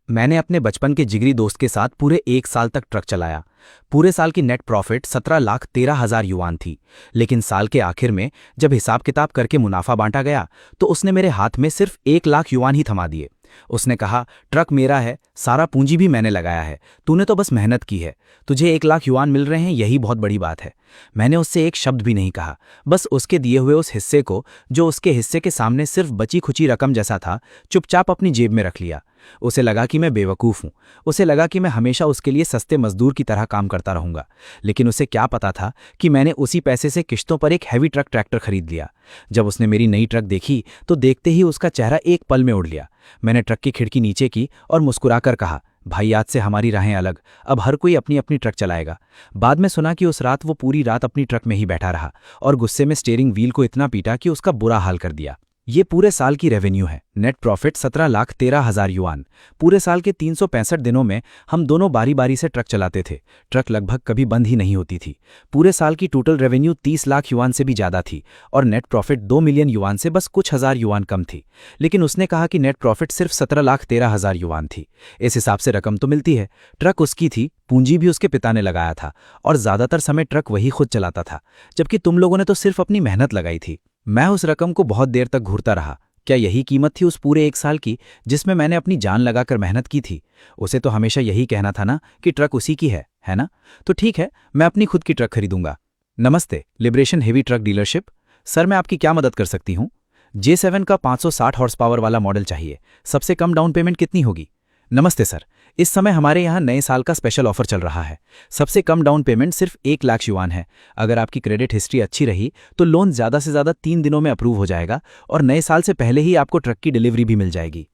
मैंने अपने बचपन के जिगरी दोस्त के साथ पूरे 1 साल तक ट्रक चलाया। पूरे साल की नेट प्रॉफिट 17,13,000 युआन थी। लेकिन साल के आखिर में जब हिसाब किताब करके मुनाफा बांटा गया तो उसने मेरे हाथ में सिर्फ 1 लाख युआन ही थमा दिए। उसने कहा, ट्रक मेरा है, सारा पूंजी भी मैंने लगाया है, तूने तो बस मेहनत की है, तुझे 1 लाख युआन मिल रहे हैं, यही बहुत बड़ी बात है। मैंने उससे एक शब्द भी नहीं कहा, बस उसके दिए हुए उस हिस्से को, जो उसके हिस्से के सामने सिर्फ बची खुची रकम जैसा था, चुपचाप अपनी जेब में रख लिया। उसे लगा कि मैं बेवकूफ़ हूं, उसे लगा कि मैं हमेशा उसके लिए सस्ते मजदूर की तरह काम करता रहूंगा। लेकिन उसे क्या पता था कि मैंने उसी पैसे से किश्तों पर एक हैवी ट्रक ट्रैक्टर खरीद लिया। जब उसने मेरी नई ट्रक देखी तो देखते ही उसका चेहरा एक पल में उड़ लिया। मैंने ट्रक की खिड़की नीचे की और मुस्कुराकर कहा, भाई आज से हमारी राहें अलग, अब हर कोई अपनी अपनी ट्रक चलाएगा। बाद में सुना कि उस रात वो पूरी रात अपनी ट्रक में ही बैठा रहा और गुस्से में स्टीयरिंग व्हील को इतना पीटा कि उसका बुरा हाल कर दिया। ये पूरे साल की रेवेन्यू है, नेट प्रॉफिट 17,13,000 युआन। पूरे साल के 365 दिनों में हम दोनों बारी बारी से ट्रक चलाते थे। ट्रक लगभग कभी बंद ही नहीं होती थी। पूरे साल की टोटल रेवेन्यू 30 लाख युआन से भी ज्यादा थी और नेट प्रॉफिट 2 मिलियन युआन से बस कुछ हजार युआन कम थी। लेकिन उसने कहा कि नेट प्रॉफिट सिर्फ 17,13,000 युआन थी। इस हिसाब से रकम तो मिलती है। ट्रक उसकी थी, पूंजी भी उसके पिता ने लगाया था और ज्यादातर समय ट्रक वही खुद चलाता था, जबकि तुम लोगों ने तो सिर्फ अपनी मेहनत लगाई थी। मैं उस रकम को बहुत देर तक घूरता रहा। क्या यही कीमत थी उस पूरे 1 साल की जिसमें मैंने अपनी जान लगाकर मेहनत की थी? उसे तो हमेशा यही कहना था ना कि ट्रक उसी की है ना? तो ठीक है, मैं अपनी खुद की ट्रक खरीदूंगा। नमस्ते, liberation heavy truck dealership. Sir, मैं आपकी क्या मदद कर सकती हूँ? J7 का 560 हॉर्स पावर वाला मॉडल चाहिए। सबसे कम डाउन पेमेंट कितनी होगी? नमस्ते सर, इस समय हमारे यहाँ नए साल का स्पेशल ऑफर चल रहा है। सबसे कम डाउन पेमेंट सिर्फ 1 लाख युआन है। अगर आपकी क्रेडिट हिस्ट्री अच्छी रही तो लोन ज़्यादा से ज़्यादा 3 दिनों में अप्रूव हो जाएगा और नए साल से पहले ही आपको ट्रक की डिलीवरी भी मिल जाएगी।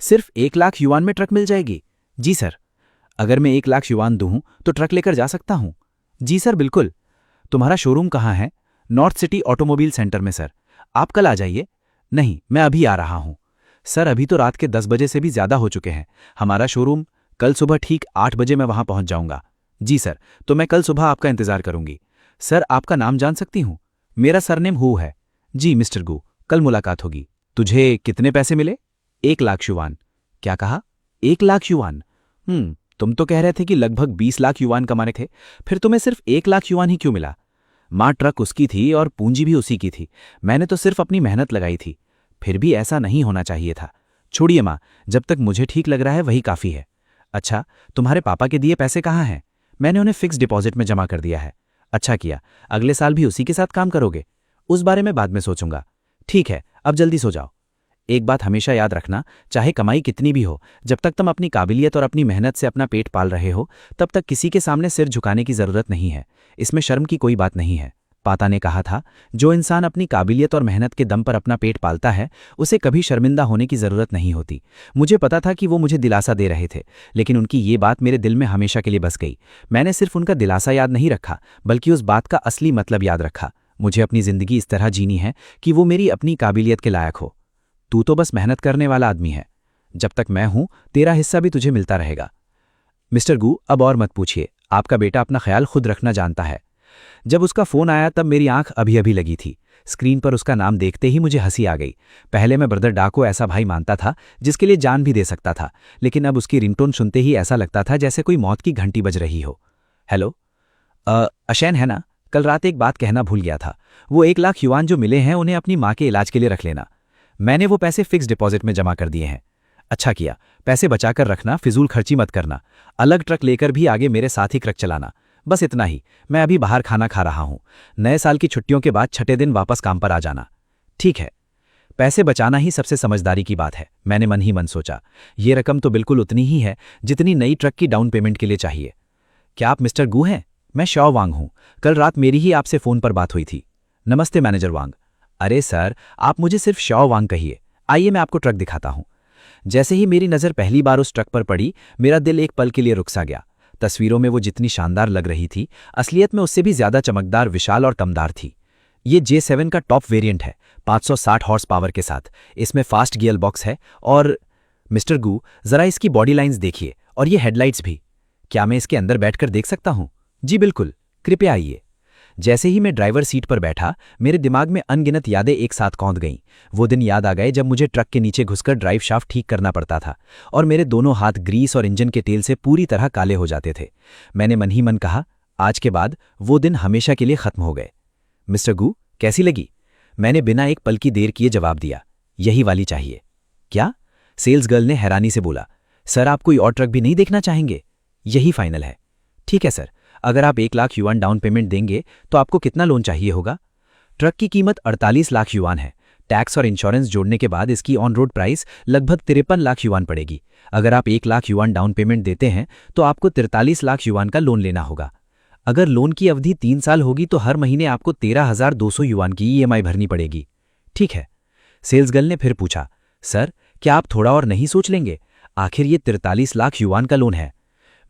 सिर्फ 1 लाख युआन में ट्रक मिल जाएगी? जी सर। अगर मैं 1 लाख युआन दूँ तो ट्रक लेकर जा सकता हूँ? जी सर, बिल्कुल। तुम्हारा शोरूम कहाँ है? नॉर्थ सिटी ऑटोमोबाइल सेंटर में सर। आप कल आ जाइए। नहीं, मैं अभी आ रहा हूँ। सर, अभी तो रात के 10 बजे से भी ज़्यादा हो चुके हैं। हमारा शोरूम कल सुबह ठीक 8 बजे मैं वहाँ पहुँच जाऊँगा। जी सर, तो मैं कल सुबह आपका इंतज़ार करूँगी। सर, आपका नाम जान सकती हूँ? मेरा सरनेम हू है। जी मिस्टर गू, कल मुलाकात होगी। तुझे कितने पैसे मिले? 1 लाख युआन। क्या कहा? 1 लाख युआन? तुम तो कह रहे थे कि लगभग 20 लाख युआन कमाने थे। फिर तुम्हें सिर्फ 1 लाख युआन ही क्यों मिला? माँ, ट्रक उसकी थी और पूंजी भी उसी की थी। मैंने तो सिर्फ अपनी मेहनत लगाई थी। फिर भी ऐसा नहीं होना चाहिए था। छोड़िए माँ, जब तक मुझे ठीक लग रहा है वही काफ़ी है। अच्छा, तुम्हारे पापा के दिए पैसे कहाँ हैं? मैंने उन्हें फिक्स डिपॉजिट में जमा कर दिया है। अच्छा किया। अगले साल भी उसी के साथ काम करोगे? उस बारे में बाद में सोचूंगा। ठीक है, अब जल्दी सो जाओ। एक बात हमेशा याद रखना, चाहे कमाई कितनी भी हो, जब तक तुम अपनी काबिलियत और अपनी मेहनत से अपना पेट पाल रहे हो, तब तक किसी के सामने सिर झुकाने की जरूरत नहीं है। इसमें शर्म की कोई बात नहीं है। पाता ने कहा था, जो इंसान अपनी काबिलियत और मेहनत के दम पर अपना पेट पालता है, उसे कभी शर्मिंदा होने की जरूरत नहीं होती। मुझे पता था कि वो मुझे दिलासा दे रहे थे, लेकिन उनकी ये बात मेरे दिल में हमेशा के लिए बस गई। मैंने सिर्फ उनका दिलासा याद नहीं रखा, बल्कि उस बात का असली मतलब याद रखा। मुझे अपनी जिंदगी इस तरह जीनी है कि वो मेरी अपनी काबिलियत के लायक हो। तू तो बस मेहनत करने वाला आदमी है। जब तक मैं हूं, तेरा हिस्सा भी तुझे मिलता रहेगा। मिस्टर गू, अब और मत पूछिए। आपका बेटा अपना ख्याल खुद रखना जानता है। जब उसका फोन आया तब मेरी आंख अभी अभी लगी थी। स्क्रीन पर उसका नाम देखते ही मुझे हंसी आ गई। पहले मैं ब्रदर डा को ऐसा भाई मानता था जिसके लिए जान भी दे सकता था, लेकिन अब उसकी रिंगटोन सुनते ही ऐसा लगता था जैसे कोई मौत की घंटी बज रही हो। हेलो, अशैन है ना? कल रात एक बात कहना भूल गया था। वो 1 लाख युआन जो मिले हैं उन्हें अपनी माँ के इलाज के लिए रख लेना। मैंने वो पैसे फिक्स डिपॉजिट में जमा कर दिए हैं। अच्छा किया, पैसे बचाकर रखना, फिजूल खर्ची मत करना। अलग ट्रक लेकर भी आगे मेरे साथ ही ट्रक चलाना। बस इतना ही। मैं अभी बाहर खाना खा रहा हूं। नए साल की छुट्टियों के बाद छठे दिन वापस काम पर आ जाना। ठीक है। पैसे बचाना ही सबसे समझदारी की बात है, मैंने मन ही मन सोचा। ये रकम तो बिल्कुल उतनी ही है जितनी नई ट्रक की डाउन पेमेंट के लिए चाहिए। क्या आप मिस्टर गू हैं? मैं शॉ वांग हूं। कल रात मेरी ही आपसे फोन पर बात हुई थी। नमस्ते मैनेजर वांग। अरे सर, आप मुझे सिर्फ शॉ वांग कहिए। आइए मैं आपको ट्रक दिखाता हूं। जैसे ही मेरी नज़र पहली बार उस ट्रक पर पड़ी, मेरा दिल एक पल के लिए रुक सा गया। तस्वीरों में वो जितनी शानदार लग रही थी, असलियत में उससे भी ज्यादा चमकदार, विशाल और दमदार थी। ये J7 का टॉप वेरिएंट है, 560 हॉर्स पावर के साथ। इसमें फास्ट गियर बॉक्स है और मिस्टर गू, जरा इसकी बॉडी लाइंस देखिए और ये हेडलाइट्स भी। क्या मैं इसके अंदर बैठकर देख सकता हूं? जी बिल्कुल, कृपया आइए। जैसे ही मैं ड्राइवर सीट पर बैठा, मेरे दिमाग में अनगिनत यादें एक साथ कौंध गईं। वो दिन याद आ गए जब मुझे ट्रक के नीचे घुसकर ड्राइव शाफ्ट ठीक करना पड़ता था और मेरे दोनों हाथ ग्रीस और इंजन के तेल से पूरी तरह काले हो जाते थे। मैंने मन ही मन कहा, आज के बाद वो दिन हमेशा के लिए खत्म हो गए। मिस्टर गू, कैसी लगी? मैंने बिना एक पल की देर किए जवाब दिया, यही वाली चाहिए। क्या? सेल्स गर्ल ने हैरानी से बोला, सर आप कोई और ट्रक भी नहीं देखना चाहेंगे? यही फाइनल है। ठीक है सर, अगर आप 1 लाख युआन डाउन पेमेंट देंगे तो आपको कितना लोन चाहिए होगा? ट्रक की कीमत 48 लाख युआन है। टैक्स और इंश्योरेंस जोड़ने के बाद इसकी ऑन रोड प्राइस लगभग 53 लाख युआन पड़ेगी। अगर आप 1 लाख युआन डाउन पेमेंट देते हैं तो आपको 43 लाख युआन का लोन लेना होगा। अगर लोन की अवधि 3 साल होगी तो हर महीने आपको 13,200 युआन की ईएमआई भरनी पड़ेगी। ठीक है। सेल्स गर्ल ने फिर पूछा, सर क्या आप थोड़ा और नहीं सोच लेंगे? आखिर ये 43 लाख युआन का लोन है।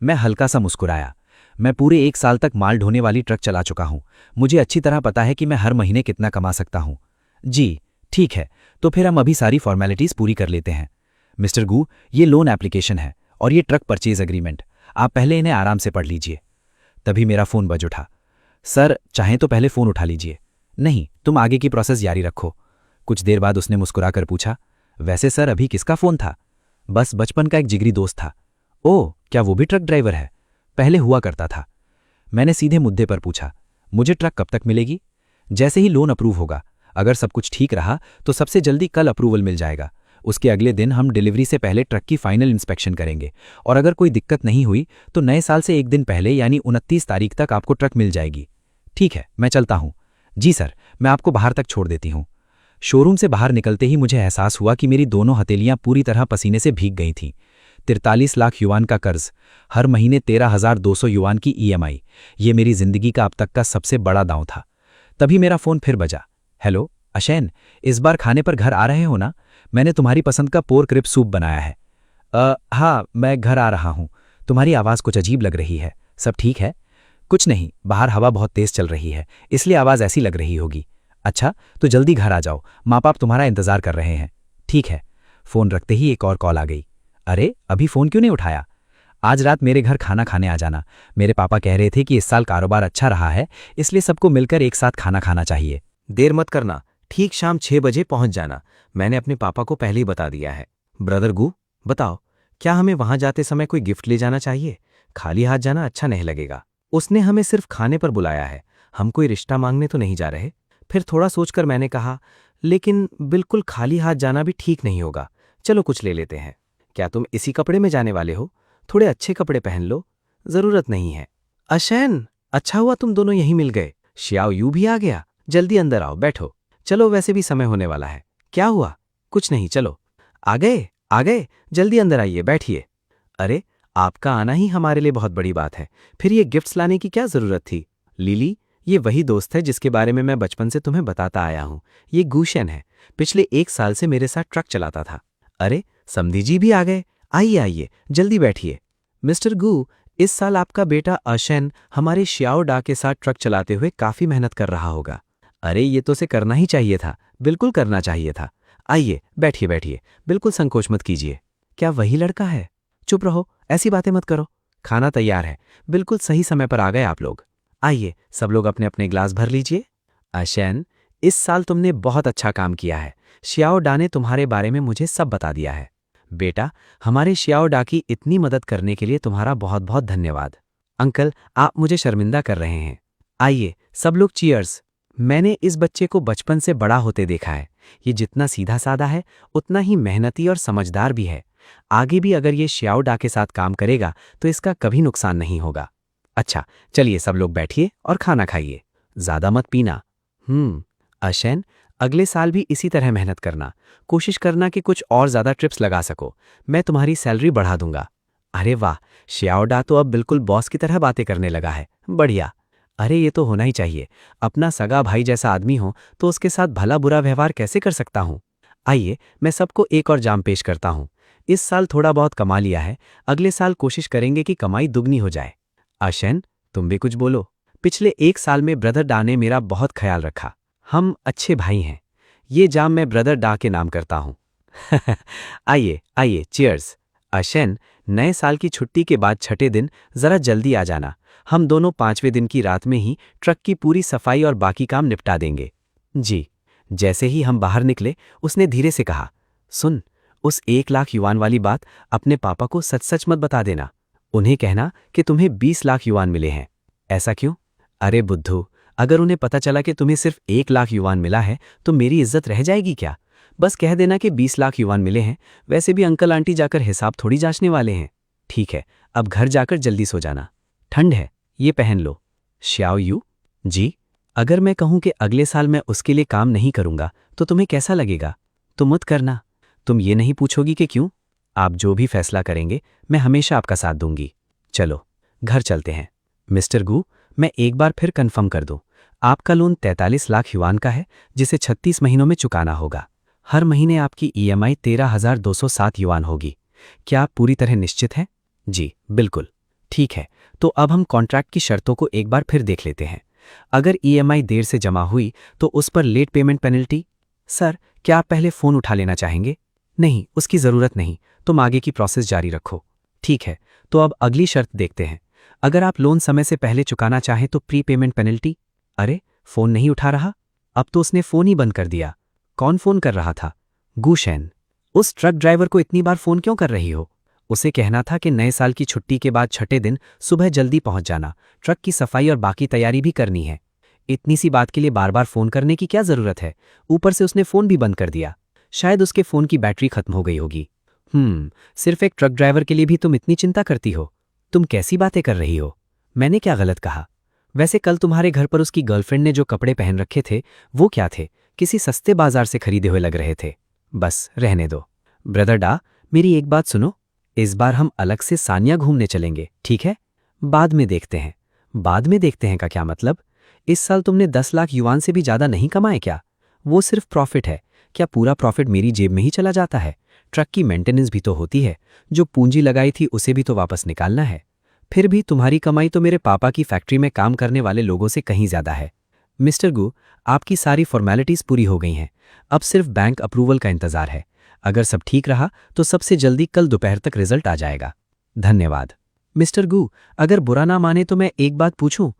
मैं हल्का सा मुस्कुराया। मैं पूरे 1 साल तक माल ढोने वाली ट्रक चला चुका हूं। मुझे अच्छी तरह पता है कि मैं हर महीने कितना कमा सकता हूं। जी ठीक है, तो फिर हम अभी सारी फॉर्मेलिटीज पूरी कर लेते हैं। मिस्टर गू, ये लोन एप्लीकेशन है और ये ट्रक परचेज एग्रीमेंट। आप पहले इन्हें आराम से पढ़ लीजिए। तभी मेरा फोन बज उठा। सर चाहें तो पहले फोन उठा लीजिए। नहीं, तुम आगे की प्रोसेस जारी रखो। कुछ देर बाद उसने मुस्कुराकर पूछा, वैसे सर अभी किसका फोन था? बस बचपन का एक जिगरी दोस्त था। ओह, क्या वो भी ट्रक ड्राइवर है? पहले हुआ करता था। मैंने सीधे मुद्दे पर पूछा, मुझे ट्रक कब तक मिलेगी? जैसे ही लोन अप्रूव होगा। अगर सब कुछ ठीक रहा तो सबसे जल्दी कल अप्रूवल मिल जाएगा। उसके अगले दिन हम डिलीवरी से पहले ट्रक की फाइनल इंस्पेक्शन करेंगे और अगर कोई दिक्कत नहीं हुई तो नए साल से 1 दिन पहले यानी 29 तारीख तक आपको ट्रक मिल जाएगी। ठीक है, मैं चलता हूं। जी सर, मैं आपको बाहर तक छोड़ देती हूं। शोरूम से बाहर निकलते ही मुझे एहसास हुआ कि मेरी दोनों हथेलियां पूरी तरह पसीने से भीग गई थीं। 43 लाख युआन का कर्ज, हर महीने 13,200 युआन की ईएमआई, ये मेरी जिंदगी का अब तक का सबसे बड़ा दांव था। तभी मेरा फोन फिर बजा। हेलो अशैन, इस बार खाने पर घर आ रहे हो ना? मैंने तुम्हारी पसंद का पोर्क रिब सूप बनाया है। हाँ, मैं घर आ रहा हूँ। तुम्हारी आवाज़ कुछ अजीब लग रही है। सब ठीक है? कुछ नहीं, बाहर हवा बहुत तेज चल रही है, इसलिए आवाज़ ऐसी लग रही होगी। अच्छा, तो जल्दी घर आ जाओ, माँ बाप तुम्हारा इंतजार कर रहे हैं। ठीक है। फोन रखते ही एक और कॉल आ गई। अरे, अभी फोन क्यों नहीं उठाया? आज रात मेरे घर खाना खाने आ जाना। मेरे पापा कह रहे थे कि इस साल कारोबार अच्छा रहा है, इसलिए सबको मिलकर एक साथ खाना खाना चाहिए। देर मत करना, ठीक शाम 6 बजे पहुंच जाना। मैंने अपने पापा को पहले ही बता दिया है। ब्रदर गू, बताओ, क्या हमें वहां जाते समय कोई गिफ्ट ले जाना चाहिए? खाली हाथ जाना अच्छा नहीं लगेगा। उसने हमें सिर्फ खाने पर बुलाया है, हम कोई रिश्ता मांगने तो नहीं जा रहे। फिर थोड़ा सोचकर मैंने कहा, लेकिन बिल्कुल खाली हाथ जाना भी ठीक नहीं होगा। चलो कुछ ले लेते हैं। क्या तुम इसी कपड़े में जाने वाले हो? थोड़े अच्छे कपड़े पहन लो। जरूरत नहीं है। अशैन, अच्छा हुआ तुम दोनों यहीं मिल गए। श्याओ यू भी आ गया। जल्दी अंदर आओ, बैठो। चलो, वैसे भी समय होने वाला है। क्या हुआ? कुछ नहीं, चलो। आ गए? आ गए, जल्दी अंदर आइए, बैठिए। अरे, आपका आना ही हमारे लिए बहुत बड़ी बात है। फिर ये गिफ्ट्स लाने की क्या जरूरत थी? लिली, ये वही दोस्त है जिसके बारे में मैं बचपन से तुम्हें बताता आया हूं। ये गूशन है, पिछले 1 साल से मेरे साथ ट्रक चलाता था। अरे, समधी जी भी आ गए। आइए आइए, जल्दी बैठिए। मिस्टर गू, इस साल आपका बेटा अशैन हमारे श्याओ डा के साथ ट्रक चलाते हुए काफी मेहनत कर रहा होगा। अरे, ये तो उसे करना ही चाहिए था, बिल्कुल करना चाहिए था। आइए, बैठिए बैठिए, बिल्कुल संकोच मत कीजिए। क्या वही लड़का है? चुप रहो, ऐसी बातें मत करो। खाना तैयार है, बिल्कुल सही समय पर आ गए आप लोग। आइए, सब लोग अपने अपने ग्लास भर लीजिए। अशैन, इस साल तुमने बहुत अच्छा काम किया है। श्याओ डा ने तुम्हारे बारे में मुझे सब बता दिया है। बेटा, हमारे श्याओ डा की इतनी मदद करने के लिए तुम्हारा बहुत बहुत धन्यवाद। अंकल, आप मुझे शर्मिंदा कर रहे हैं। आइए, सब लोग चीयर्स। मैंने इस बच्चे को बचपन से बड़ा होते देखा है। ये जितना सीधा साधा है, उतना ही मेहनती और समझदार भी है। आगे भी अगर ये श्याओ डा के साथ काम करेगा तो इसका कभी नुकसान नहीं होगा। अच्छा, चलिए सब लोग बैठिए और खाना खाइए। ज्यादा मत पीना। अशैन, अगले साल भी इसी तरह मेहनत करना। कोशिश करना कि कुछ और ज्यादा ट्रिप्स लगा सको। मैं तुम्हारी सैलरी बढ़ा दूंगा। अरे वाह, श्याओ डा तो अब बिल्कुल बॉस की तरह बातें करने लगा है। बढ़िया। अरे, ये तो होना ही चाहिए। अपना सगा भाई जैसा आदमी हो तो उसके साथ भला बुरा व्यवहार कैसे कर सकता हूं? आइए, मैं सबको एक और जाम पेश करता हूं। इस साल थोड़ा बहुत कमा लिया है, अगले साल कोशिश करेंगे कि कमाई दुगनी हो जाए। अशैन, तुम भी कुछ बोलो। पिछले 1 साल में ब्रदर डा ने मेरा बहुत ख्याल रखा। हम अच्छे भाई हैं। ये जाम मैं ब्रदर डा के नाम करता हूं। आइए आइए, चीयर्स। अशैन, नए साल की छुट्टी के बाद छठे दिन जरा जल्दी आ जाना। हम दोनों 5वें दिन की रात में ही ट्रक की पूरी सफाई और बाकी काम निपटा देंगे। जी। जैसे ही हम बाहर निकले उसने धीरे से कहा, सुन, उस 1 लाख युआन वाली बात अपने पापा को सच सच मत बता देना। उन्हें कहना कि तुम्हें 20 लाख युआन मिले हैं। ऐसा क्यों? अरे बुद्धू, अगर उन्हें पता चला कि तुम्हें सिर्फ 1 लाख युआन मिला है तो मेरी इज्जत रह जाएगी क्या? बस कह देना कि 20 लाख युआन मिले हैं। वैसे भी अंकल आंटी जाकर हिसाब थोड़ी जांचने वाले हैं। ठीक है, अब घर जाकर जल्दी सो जाना। ठंड है, ये पहन लो। श्याओ यू? जी। अगर मैं कहूं कि अगले साल मैं उसके लिए काम नहीं करूंगा तो तुम्हें कैसा लगेगा? तुम मत करना। तुम ये नहीं पूछोगी कि क्यों? आप जो भी फैसला करेंगे मैं हमेशा आपका साथ दूंगी। चलो घर चलते हैं। मिस्टर गू, मैं एक बार फिर कंफर्म कर दूं, आपका लोन 43 लाख युआन का है जिसे 36 महीनों में चुकाना होगा। हर महीने आपकी ईएमआई 13,207 युआन होगी। क्या आप पूरी तरह निश्चित हैं? जी बिल्कुल। ठीक है, तो अब हम कॉन्ट्रैक्ट की शर्तों को एक बार फिर देख लेते हैं। अगर ईएमआई देर से जमा हुई तो उस पर लेट पेमेंट पेनल्टी। सर, क्या आप पहले फ़ोन उठा लेना चाहेंगे? नहीं, उसकी ज़रूरत नहीं, तुम आगे की प्रोसेस जारी रखो। ठीक है, तो अब अगली शर्त देखते हैं। अगर आप लोन समय से पहले चुकाना चाहें तो प्री पेमेंट पेनल्टी। अरे, फ़ोन नहीं उठा रहा? अब तो उसने फ़ोन ही बंद कर दिया। कौन फ़ोन कर रहा था? गुशैन। उस ट्रक ड्राइवर को इतनी बार फ़ोन क्यों कर रही हो? उसे कहना था कि नए साल की छुट्टी के बाद छठे दिन सुबह जल्दी पहुंच जाना, ट्रक की सफाई और बाकी तैयारी भी करनी है। इतनी सी बात के लिए बार बार फ़ोन करने की क्या ज़रूरत है? ऊपर से उसने फ़ोन भी बंद कर दिया। शायद उसके फ़ोन की बैटरी खत्म हो गई होगी। सिर्फ एक ट्रक ड्राइवर के लिए भी तुम इतनी चिंता करती हो? तुम कैसी बातें कर रही हो? मैंने क्या गलत कहा? वैसे कल तुम्हारे घर पर उसकी गर्लफ्रेंड ने जो कपड़े पहन रखे थे वो क्या थे? किसी सस्ते बाजार से खरीदे हुए लग रहे थे। बस रहने दो। ब्रदर डा, मेरी एक बात सुनो। इस बार हम अलग से सानिया घूमने चलेंगे, ठीक है? बाद में देखते हैं। बाद में देखते हैं का क्या मतलब? इस साल तुमने 10 लाख युआन से भी ज़्यादा नहीं कमाए क्या? वो सिर्फ प्रॉफिट है। क्या पूरा प्रॉफिट मेरी जेब में ही चला जाता है? ट्रक की मेंटेनेंस भी तो होती है। जो पूंजी लगाई थी उसे भी तो वापस निकालना है। फिर भी तुम्हारी कमाई तो मेरे पापा की फैक्ट्री में काम करने वाले लोगों से कहीं ज़्यादा है। मिस्टर गू, आपकी सारी फॉर्मेलिटीज़ पूरी हो गई हैं। अब सिर्फ बैंक अप्रूवल का इंतज़ार है। अगर सब ठीक रहा तो सबसे जल्दी कल दोपहर तक रिजल्ट आ जाएगा। धन्यवाद। मिस्टर गू, अगर बुरा ना माने तो मैं एक बात पूछूं?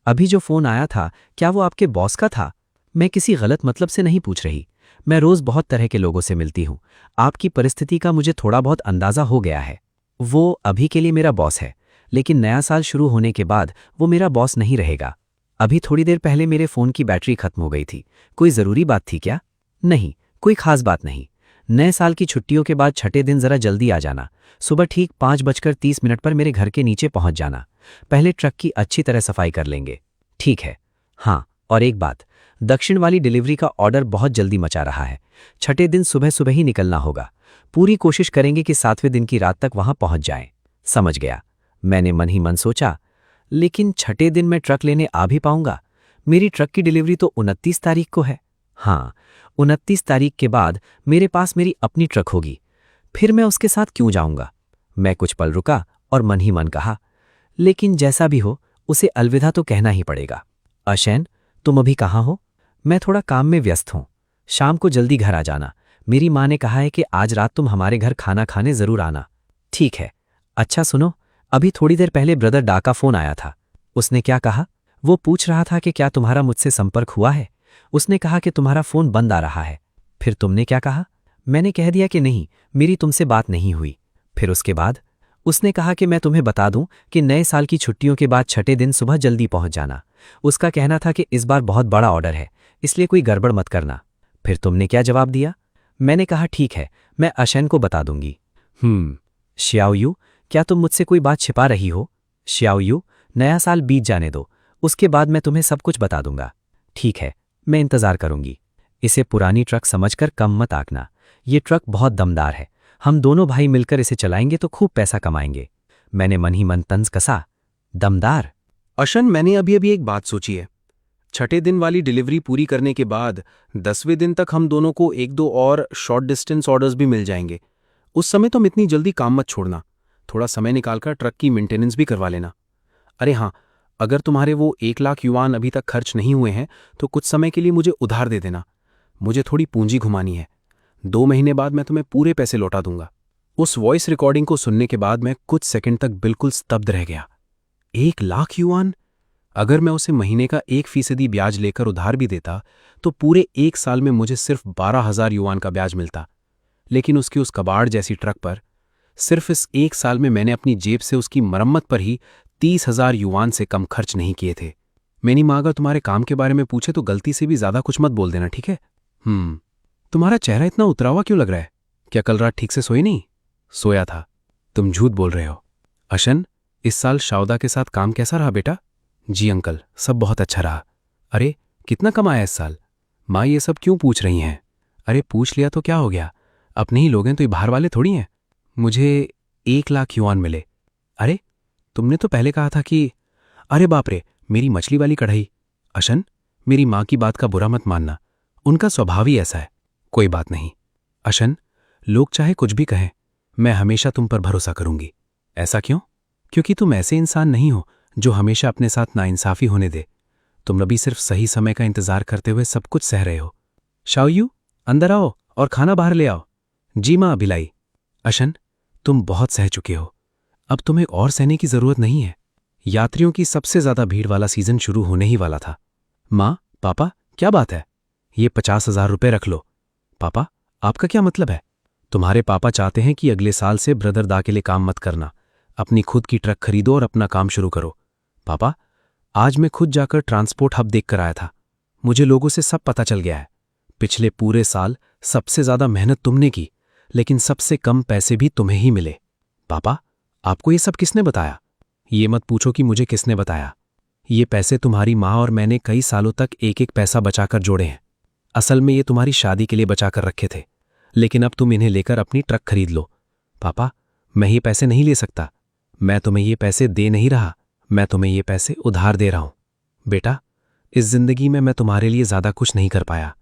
अभी जो फ़ोन आया था क्या वो आपके बॉस का था? मैं किसी गलत मतलब से नहीं पूछ रही। मैं रोज़ बहुत तरह के लोगों से मिलती हूँ। आपकी परिस्थिति का मुझे थोड़ा बहुत अंदाज़ा हो गया है। वो अभी के लिए मेरा बॉस है, लेकिन नया साल शुरू होने के बाद वो मेरा बॉस नहीं रहेगा। अभी थोड़ी देर पहले मेरे फ़ोन की बैटरी खत्म हो गई थी। कोई ज़रूरी बात थी क्या? नहीं, कोई खास बात नहीं। नए साल की छुट्टियों के बाद छठे दिन ज़रा जल्दी आ जाना। सुबह ठीक 5:30 पर मेरे घर के नीचे पहुंच जाना। पहले ट्रक की अच्छी तरह सफाई कर लेंगे। ठीक है। हाँ, और एक बात, दक्षिण वाली डिलीवरी का ऑर्डर बहुत जल्दी मचा रहा है। छठे दिन सुबह सुबह ही निकलना होगा। पूरी कोशिश करेंगे कि 7वें दिन की रात तक वहां पहुंच जाएं। समझ गया। मैंने मन ही मन सोचा, लेकिन छठे दिन मैं ट्रक लेने आ भी पाऊंगा? मेरी ट्रक की डिलीवरी तो 29 तारीख को है। हाँ, 29 तारीख के बाद मेरे पास मेरी अपनी ट्रक होगी। फिर मैं उसके साथ क्यों जाऊंगा? मैं कुछ पल रुका और मन ही मन कहा, लेकिन जैसा भी हो उसे अलविदा तो कहना ही पड़ेगा। अशैन, तुम अभी कहाँ हो? मैं थोड़ा काम में व्यस्त हूं। शाम को जल्दी घर आ जाना। मेरी माँ ने कहा है कि आज रात तुम हमारे घर खाना खाने जरूर आना। ठीक है। अच्छा सुनो, अभी थोड़ी देर पहले ब्रदर डा का फोन आया था। उसने क्या कहा? वो पूछ रहा था कि क्या तुम्हारा मुझसे संपर्क हुआ है। उसने कहा कि तुम्हारा फोन बंद आ रहा है। फिर तुमने क्या कहा? मैंने कह दिया कि नहीं, मेरी तुमसे बात नहीं हुई। फिर उसके बाद उसने कहा कि मैं तुम्हें बता दूं कि नए साल की छुट्टियों के बाद छठे दिन सुबह जल्दी पहुंच जाना। उसका कहना था कि इस बार बहुत बड़ा ऑर्डर है, इसलिए कोई गड़बड़ मत करना। फिर तुमने क्या जवाब दिया? मैंने कहा ठीक है, मैं अशैन को बता दूंगी। श्याओयू, क्या तुम मुझसे कोई बात छिपा रही हो? श्याओयू, नया साल बीत जाने दो, उसके बाद मैं तुम्हें सब कुछ बता दूंगा। ठीक है, मैं इंतजार करूंगी। इसे पुरानी ट्रक समझकर कम मत आंकना। ये ट्रक बहुत दमदार है। हम दोनों भाई मिलकर इसे चलाएंगे तो खूब पैसा कमाएंगे। मैंने मन ही मन तंज कसा। दमदार? अशन, मैंने अभी अभी एक बात सोची है। छठे दिन वाली डिलीवरी पूरी करने के बाद 10वें दिन तक हम दोनों को 1-2 और शॉर्ट डिस्टेंस ऑर्डर्स भी मिल जाएंगे। उस समय तुम इतनी जल्दी काम मत छोड़ना। थोड़ा समय निकालकर ट्रक की मेंटेनेंस भी करवा लेना। अरे हाँ, अगर तुम्हारे वो 1 लाख युआन अभी तक खर्च नहीं हुए हैं तो कुछ समय के लिए मुझे उधार दे देना। मुझे थोड़ी पूंजी घुमानी है। 2 महीने बाद मैं तुम्हें पूरे पैसे लौटा दूंगा। उस वॉइस रिकॉर्डिंग को सुनने के बाद मैं कुछ सेकंड तक बिल्कुल स्तब्ध रह गया। 1 लाख युआन? अगर मैं उसे महीने का 1% ब्याज लेकर उधार भी देता तो पूरे 1 साल में मुझे सिर्फ 12,000 युआन का ब्याज मिलता। लेकिन उसकी उस कबाड़ जैसी ट्रक पर सिर्फ इस 1 साल में मैंने अपनी जेब से उसकी मरम्मत पर ही 30,000 युआन से कम खर्च नहीं किए थे। मेरी माँ अगर तुम्हारे काम के बारे में पूछे तो गलती से भी ज्यादा कुछ मत बोल देना, ठीक है? तुम्हारा चेहरा इतना उतरा हुआ क्यों लग रहा है? क्या कल रात ठीक से सोई नहीं? सोया था। तुम झूठ बोल रहे हो। अशन, इस साल शाउदा के साथ काम कैसा रहा बेटा? जी अंकल, सब बहुत अच्छा रहा। अरे, कितना कमाया इस साल? माँ ये सब क्यों पूछ रही हैं? अरे पूछ लिया तो क्या हो गया, अपने ही लोग हैं तो ये बाहर वाले थोड़ी हैं। मुझे 1 लाख युआन मिले। अरे, तुमने तो पहले कहा था कि... अरे बाप रे, मेरी मछली वाली कढ़ाई। अशन, मेरी माँ की बात का बुरा मत मानना, उनका स्वभाव ही ऐसा है। कोई बात नहीं अशन, लोग चाहे कुछ भी कहें, मैं हमेशा तुम पर भरोसा करूंगी। ऐसा क्यों? क्योंकि तुम ऐसे इंसान नहीं हो जो हमेशा अपने साथ नाइंसाफी होने दे। तुम अभी सिर्फ सही समय का इंतजार करते हुए सब कुछ सह रहे हो। शाओयू, अंदर आओ और खाना बाहर ले आओ। जी माँ अभिलाई। अशन, तुम बहुत सह चुके हो, अब तुम्हें और सहने की जरूरत नहीं है। यात्रियों की सबसे ज्यादा भीड़ वाला सीजन शुरू होने ही वाला था। माँ, पापा, क्या बात है? ये 50,000 रुपये रख लो। पापा, आपका क्या मतलब है? तुम्हारे पापा चाहते हैं कि अगले साल से ब्रदर दा के लिए काम मत करना, अपनी खुद की ट्रक खरीदो और अपना काम शुरू करो। पापा, आज मैं खुद जाकर ट्रांसपोर्ट हब देख कर आया था, मुझे लोगों से सब पता चल गया है। पिछले पूरे साल सबसे ज्यादा मेहनत तुमने की, लेकिन सबसे कम पैसे भी तुम्हें ही मिले। पापा, आपको ये सब किसने बताया? ये मत पूछो कि मुझे किसने बताया। ये पैसे तुम्हारी माँ और मैंने कई सालों तक एक एक पैसा बचाकर जोड़े हैं। असल में ये तुम्हारी शादी के लिए बचाकर रखे थे, लेकिन अब तुम इन्हें लेकर अपनी ट्रक खरीद लो। पापा, मैं ये पैसे नहीं ले सकता। मैं तुम्हें ये पैसे दे नहीं रहा, मैं तुम्हें ये पैसे उधार दे रहा हूं। बेटा, इस जिंदगी में मैं तुम्हारे लिए ज्यादा कुछ नहीं कर पाया,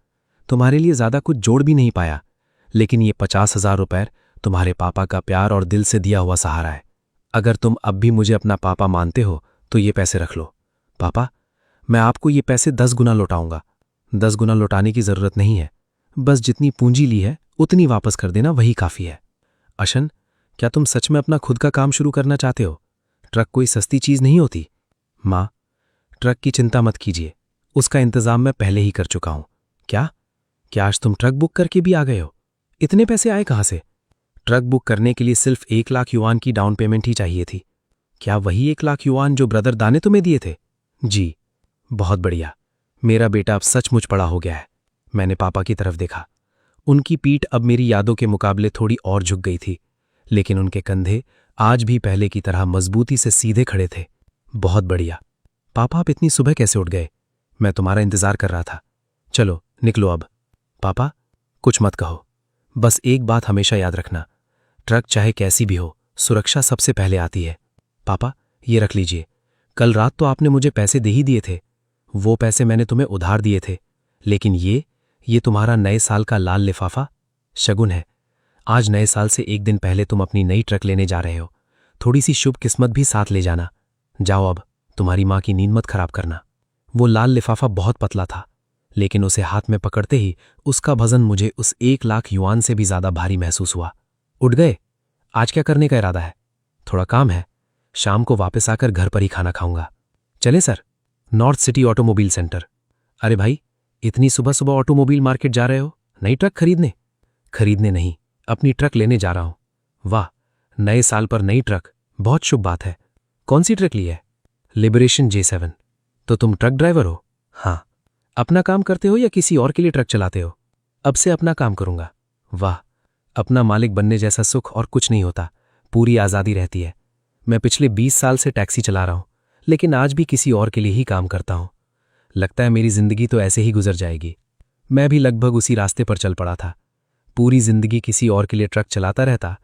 तुम्हारे लिए ज्यादा कुछ जोड़ भी नहीं पाया, लेकिन ये 50,000 रुपये तुम्हारे पापा का प्यार और दिल से दिया हुआ सहारा है। अगर तुम अब भी मुझे अपना पापा मानते हो तो ये पैसे रख लो। पापा, मैं आपको ये पैसे 10 गुना लौटाऊंगा। 10 गुना लौटाने की जरूरत नहीं है, बस जितनी पूंजी ली है उतनी वापस कर देना, वही काफी है। अशन, क्या तुम सच में अपना खुद का काम शुरू करना चाहते हो? ट्रक कोई सस्ती चीज नहीं होती। माँ, ट्रक की चिंता मत कीजिए, उसका इंतजाम मैं पहले ही कर चुका हूं। क्या आज तुम ट्रक बुक करके भी आ गए हो? इतने पैसे आए कहां से? ट्रक बुक करने के लिए सिर्फ 1 लाख युआन की डाउन पेमेंट ही चाहिए थी। क्या वही 1 लाख युआन जो ब्रदर दा ने तुम्हें दिए थे? जी। बहुत बढ़िया, मेरा बेटा अब सचमुच बड़ा हो गया है। मैंने पापा की तरफ देखा, उनकी पीठ अब मेरी यादों के मुकाबले थोड़ी और झुक गई थी, लेकिन उनके कंधे आज भी पहले की तरह मजबूती से सीधे खड़े थे। बहुत बढ़िया। पापा, आप इतनी सुबह कैसे उठ गए? मैं तुम्हारा इंतजार कर रहा था। चलो निकलो अब। पापा, कुछ मत कहो, बस एक बात हमेशा याद रखना, ट्रक चाहे कैसी भी हो, सुरक्षा सबसे पहले आती है। पापा, ये रख लीजिए, कल रात तो आपने मुझे पैसे दे ही दिए थे। वो पैसे मैंने तुम्हें उधार दिए थे, लेकिन ये तुम्हारा नए साल का लाल लिफाफा शगुन है। आज नए साल से एक दिन पहले तुम अपनी नई ट्रक लेने जा रहे हो, थोड़ी सी शुभ किस्मत भी साथ ले जाना। जाओ अब, तुम्हारी माँ की नींद मत खराब करना। वो लाल लिफाफा बहुत पतला था, लेकिन उसे हाथ में पकड़ते ही उसका वजन मुझे उस 1 लाख युआन से भी ज्यादा भारी महसूस हुआ। उठ गए? आज क्या करने का इरादा है? थोड़ा काम है, शाम को वापस आकर घर पर ही खाना खाऊंगा। चले sir? North city automobile centre. अरे भाई, इतनी सुबह सुबह ऑटोमोबाइल मार्केट जा रहे हो? नई ट्रक खरीदने? खरीदने नहीं, अपनी ट्रक लेने जा रहा हूं। वाह, नए साल पर नई ट्रक, बहुत शुभ बात है। कौन सी ट्रक ली है? Liberation J7। तो तुम ट्रक ड्राइवर हो? हाँ। अपना काम करते हो या किसी और के लिए ट्रक चलाते हो? अब से अपना काम करूंगा। वाह, अपना मालिक बनने जैसा सुख और कुछ नहीं होता, पूरी आज़ादी रहती है। मैं पिछले 20 साल से टैक्सी चला रहा हूं, लेकिन आज भी किसी और के लिए ही काम करता हूं। लगता है मेरी जिंदगी तो ऐसे ही गुजर जाएगी। मैं भी लगभग उसी रास्ते पर चल पड़ा था, पूरी जिंदगी किसी और के लिए ट्रक चलाता रहता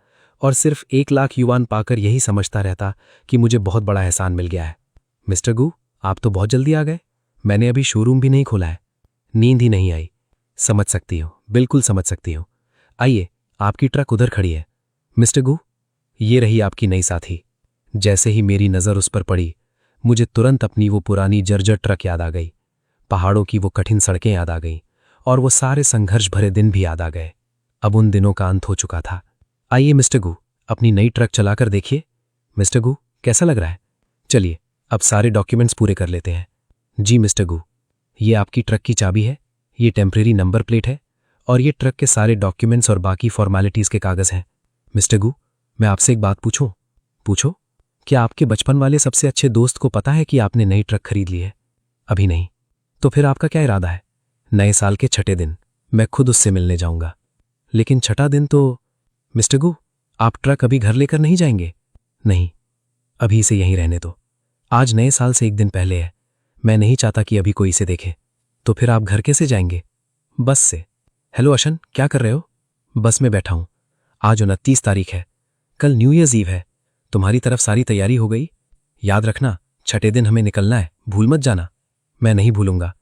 और सिर्फ 1 लाख युआन पाकर यही समझता रहता कि मुझे बहुत बड़ा एहसान मिल गया है। मिस्टर गू, आप तो बहुत जल्दी आ गए। मैंने अभी शोरूम भी नहीं खोला है, नींद ही नहीं आई। समझ सकती हूँ, बिल्कुल समझ सकती हूँ। आइए, आपकी ट्रक उधर खड़ी है। मिस्टर गू, ये रही आपकी नई साथी। जैसे ही मेरी नज़र उस पर पड़ी, मुझे तुरंत अपनी वो पुरानी जर्जर ट्रक याद आ गई, पहाड़ों की वो कठिन सड़कें याद आ गईं और वो सारे संघर्ष भरे दिन भी याद आ गए। अब उन दिनों का अंत हो चुका था, आइए मिस्टर गू, अपनी नई ट्रक चलाकर देखिए। मिस्टर गू, कैसा लग रहा है? चलिए, अब सारे डॉक्यूमेंट्स पूरे कर लेते हैं। जी मिस्टर गू, ये आपकी ट्रक की चाबी है, ये टेम्परेरी नंबर प्लेट है और ये ट्रक के सारे डॉक्यूमेंट्स और बाकी फॉर्मेलिटीज़ के कागज़ हैं। मिस्टर गू, मैं आपसे एक बात पूछूं? पूछो। क्या आपके बचपन वाले सबसे अच्छे दोस्त को पता है कि आपने नई ट्रक खरीद ली है? अभी नहीं। तो फिर आपका क्या इरादा है? नए साल के छठे दिन मैं खुद उससे मिलने जाऊंगा। लेकिन छठा दिन तो... मिस्टर गू, आप ट्रक अभी घर लेकर नहीं जाएंगे? नहीं, अभी इसे यहीं रहने दो। आज नए साल से एक दिन पहले है, मैं नहीं चाहता कि अभी कोई इसे देखे। तो फिर आप घर कैसे जाएंगे? बस से। हेलो अशन, क्या कर रहे हो? बस में बैठा हूं। आज 29 तारीख है, कल न्यू ईयर्स ईव है। तुम्हारी तरफ सारी तैयारी हो गई? याद रखना, छठे दिन हमें निकलना है, भूल मत जाना। मैं नहीं भूलूंगा।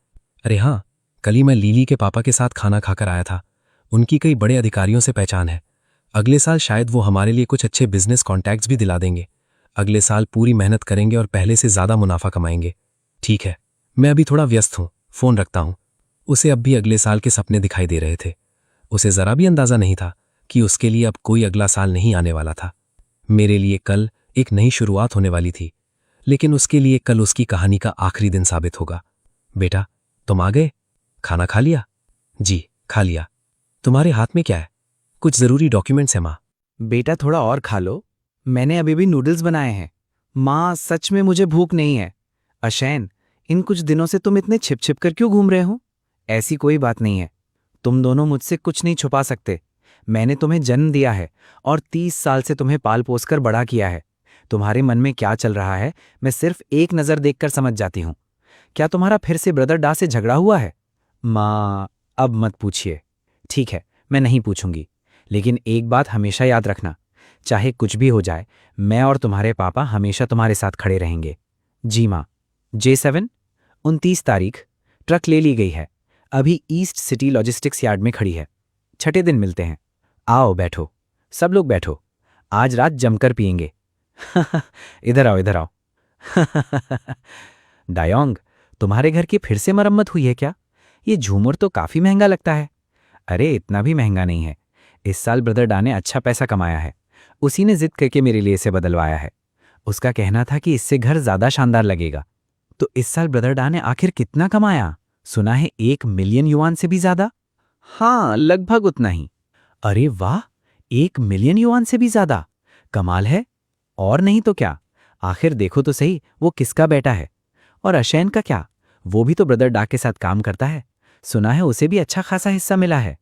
अरे हाँ, कल ही मैं लीली के पापा के साथ खाना खाकर आया था। उनकी कई बड़े अधिकारियों से पहचान है। अगले साल शायद वो हमारे लिए कुछ अच्छे बिजनेस कॉन्टैक्ट्स भी दिला देंगे। अगले साल पूरी मेहनत करेंगे और पहले से ज़्यादा मुनाफा कमाएंगे। ठीक है, मैं अभी थोड़ा व्यस्त हूँ, फ़ोन रखता हूँ। उसे अब भी अगले साल के सपने दिखाई दे रहे थे। उसे ज़रा भी अंदाज़ा नहीं था कि उसके लिए अब कोई अगला साल नहीं आने वाला था। मेरे लिए कल एक नई शुरुआत होने वाली थी, लेकिन उसके लिए कल उसकी कहानी का आखिरी दिन साबित होगा। बेटा, तुम आ गए? खाना खा लिया? जी, खा लिया। तुम्हारे हाथ में क्या है? कुछ ज़रूरी डॉक्यूमेंट्स हैं माँ। बेटा थोड़ा और खा लो, मैंने अभी भी नूडल्स बनाए हैं। माँ, सच में मुझे भूख नहीं है। अशैन, इन कुछ दिनों से तुम इतने छिप छिप कर क्यों घूम रहे हो? ऐसी कोई बात नहीं है, तुम दोनों मुझसे कुछ नहीं छुपा सकते। मैंने तुम्हें जन्म दिया है और 30 साल से तुम्हें पाल पोस कर बड़ा किया है। तुम्हारे मन में क्या चल रहा है मैं सिर्फ एक नज़र देखकर समझ जाती हूँ। क्या तुम्हारा फिर से ब्रदर डा से झगड़ा हुआ है? माँ, अब मत पूछिए। ठीक है, मैं नहीं पूछूंगी, लेकिन एक बात हमेशा याद रखना, चाहे कुछ भी हो जाए, मैं और तुम्हारे पापा हमेशा तुम्हारे साथ खड़े रहेंगे। जी माँ। J7, 29 तारीख, ट्रक ले ली गई है, अभी ईस्ट सिटी लॉजिस्टिक्स यार्ड में खड़ी है। छठे दिन मिलते हैं। आओ बैठो, सब लोग बैठो, आज रात जमकर पिएंगे। इधर आओ, इधर आओ। डायोंग, तुम्हारे घर की फिर से मरम्मत हुई है क्या? ये झूमर तो काफी महंगा लगता है। अरे इतना भी महंगा नहीं है, इस साल ब्रदर डा ने अच्छा पैसा कमाया है। उसी ने जिद करके मेरे लिए इसे बदलवाया है। उसका कहना था कि इससे घर ज्यादा शानदार लगेगा। तो इस साल ब्रदर डा ने आखिर कितना कमाया? सुना है 1 मिलियन युआन से भी ज्यादा। हाँ, लगभग उतना ही। अरे वाह, 1 मिलियन युआन से भी ज्यादा, कमाल है। और नहीं तो क्या, आखिर देखो तो सही वो किसका बेटा है। और अशैन का क्या, वो भी तो ब्रदर डा के साथ काम करता है। सुना है उसे भी अच्छा खासा हिस्सा मिला है।